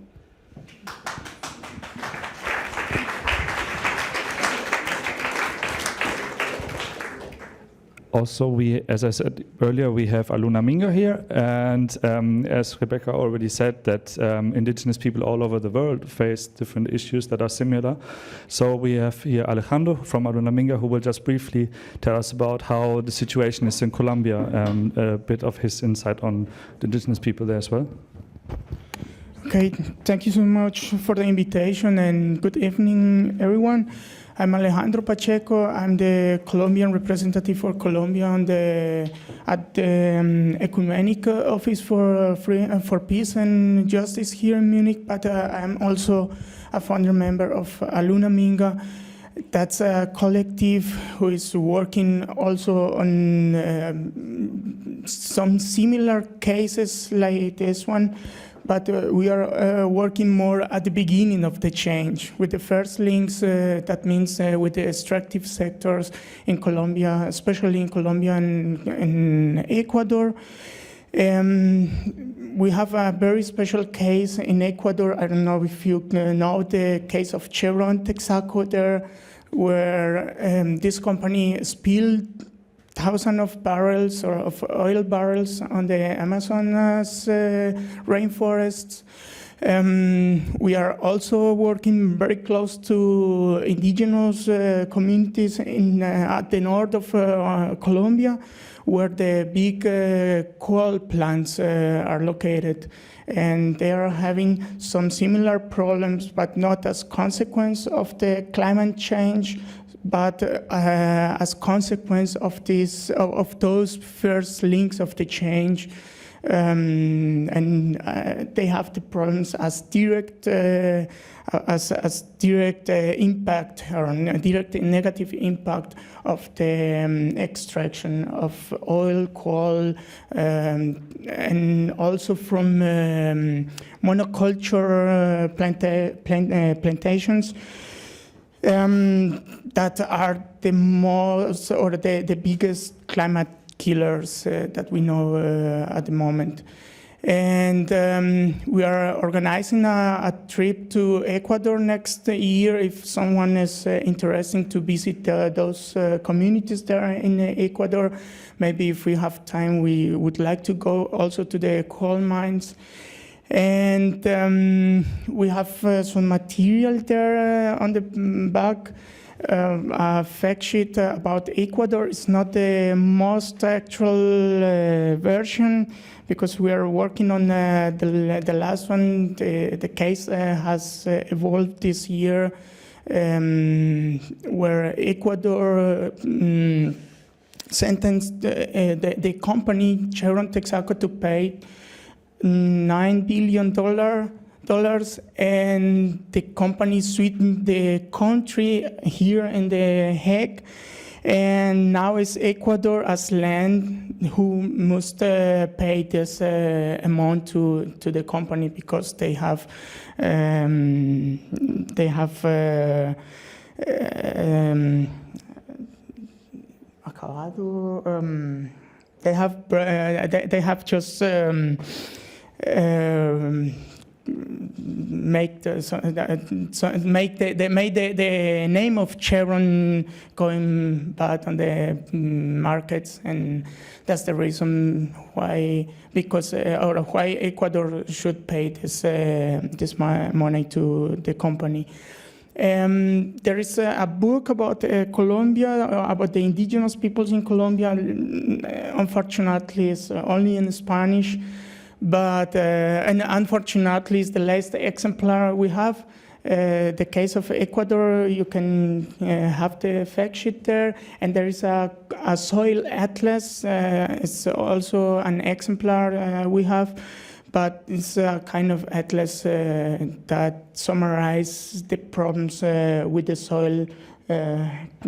Also, as I said earlier, we have Aluna Minga here, and as Rebecca already said, that indigenous people all over the world face different issues that are similar. So we have here Alejandro from Aluna Minga, who will just briefly tell us about how the situation is in Colombia, a bit of his insight on the indigenous people there as well. Okay, thank you so much for the invitation, and good evening, everyone. I'm Alejandro Pacheco. I'm the Colombian representative for Colombia at the Ecumenic Office for Peace and Justice here in Munich, but I'm also a founder member of Aluna Minga. That's a collective who is working also on some similar cases like this one. But we are working more at the beginning of the change with the first links, that means with the extractive sectors in Colombia, especially in Colombia and in Ecuador. We have a very special case in Ecuador. I don't know if you know the case of Chevron Texaco there, where this company spilled thousands of barrels or of oil barrels on the Amazonas rainforests. We are also working very close to indigenous communities at the north of Colombia, where the big coal plants are located. And they are having some similar problems, but not as consequence of the climate change, but as consequence of those first links of the change, and they have the problems as direct impact or direct negative impact of the extraction of oil, coal, and also from monoculture plantations. That are the most or the biggest climate killers that we know at the moment. And we are organizing a trip to Ecuador next year if someone is interested to visit those communities there in Ecuador. Maybe if we have time, we would like to go also to the coal mines. And we have some material there on the back, a fact sheet about Ecuador. It's not the most actual version because we are working on the last one. The case has evolved this year, where Ecuador sentenced the company Chevron Texaco to pay $9 billion, and the company sued the country here in The Hague, And now it's Ecuador as land who must pay this amount to the company because they have just made the name of Chevron going bad on the markets, and that's the reason why why Ecuador should pay this money to the company. There is a book about Colombia, about the indigenous peoples in Colombia. Unfortunately, it's only in Spanish, but and unfortunately, it's the last exemplar we have. The case of Ecuador, you can have the fact sheet there, and there is a soil atlas. It's also an exemplar we have. But it's a kind of atlas that summarizes the problems with the soil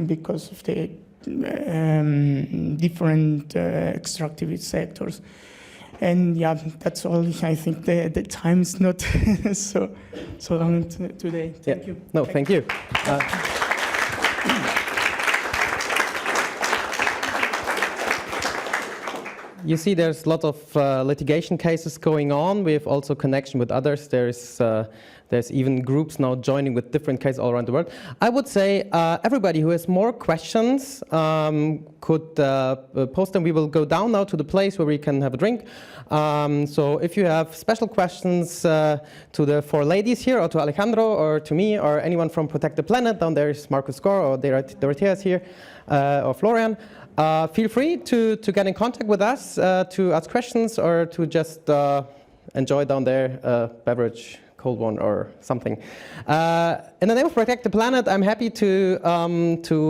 because of the different extractive sectors. And yeah, that's all. I think the time is not so long today. Thank you. No, thank you. You see, there's a lot of litigation cases going on. We have also connection with others. There's even groups now joining with different cases all around the world. I would say everybody who has more questions could post them. We will go down now to the place where we can have a drink. So if you have special questions to the four ladies here, or to Alejandro, or to me, or anyone from Protect the Planet, down there is Marcus Gore, or Dorothea is here, or Florian. Feel free to get in contact with us, to ask questions, or to just enjoy down there a beverage, cold one or something. In the name of Protect the Planet, I'm happy to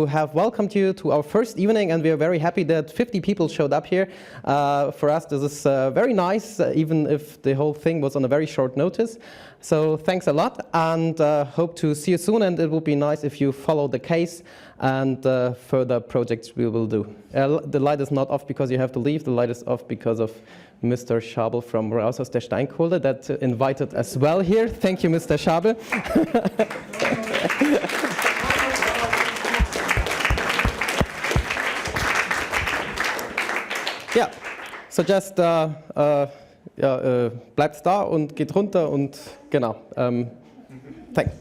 have welcomed you to our first evening, and we are very happy that 50 people showed up here. For us, this is very nice, even if the whole thing was on a very short notice. So thanks a lot, and hope to see you soon, and it would be nice if you follow the case and further projects we will do. The light is not off because you have to leave. The light is off because of Mr. Schabel from Raus aus der Steinkohle that invited as well here. Thank you, Mr. Schabel. Ja, so just bleibt da und geht runter und genau. Thanks.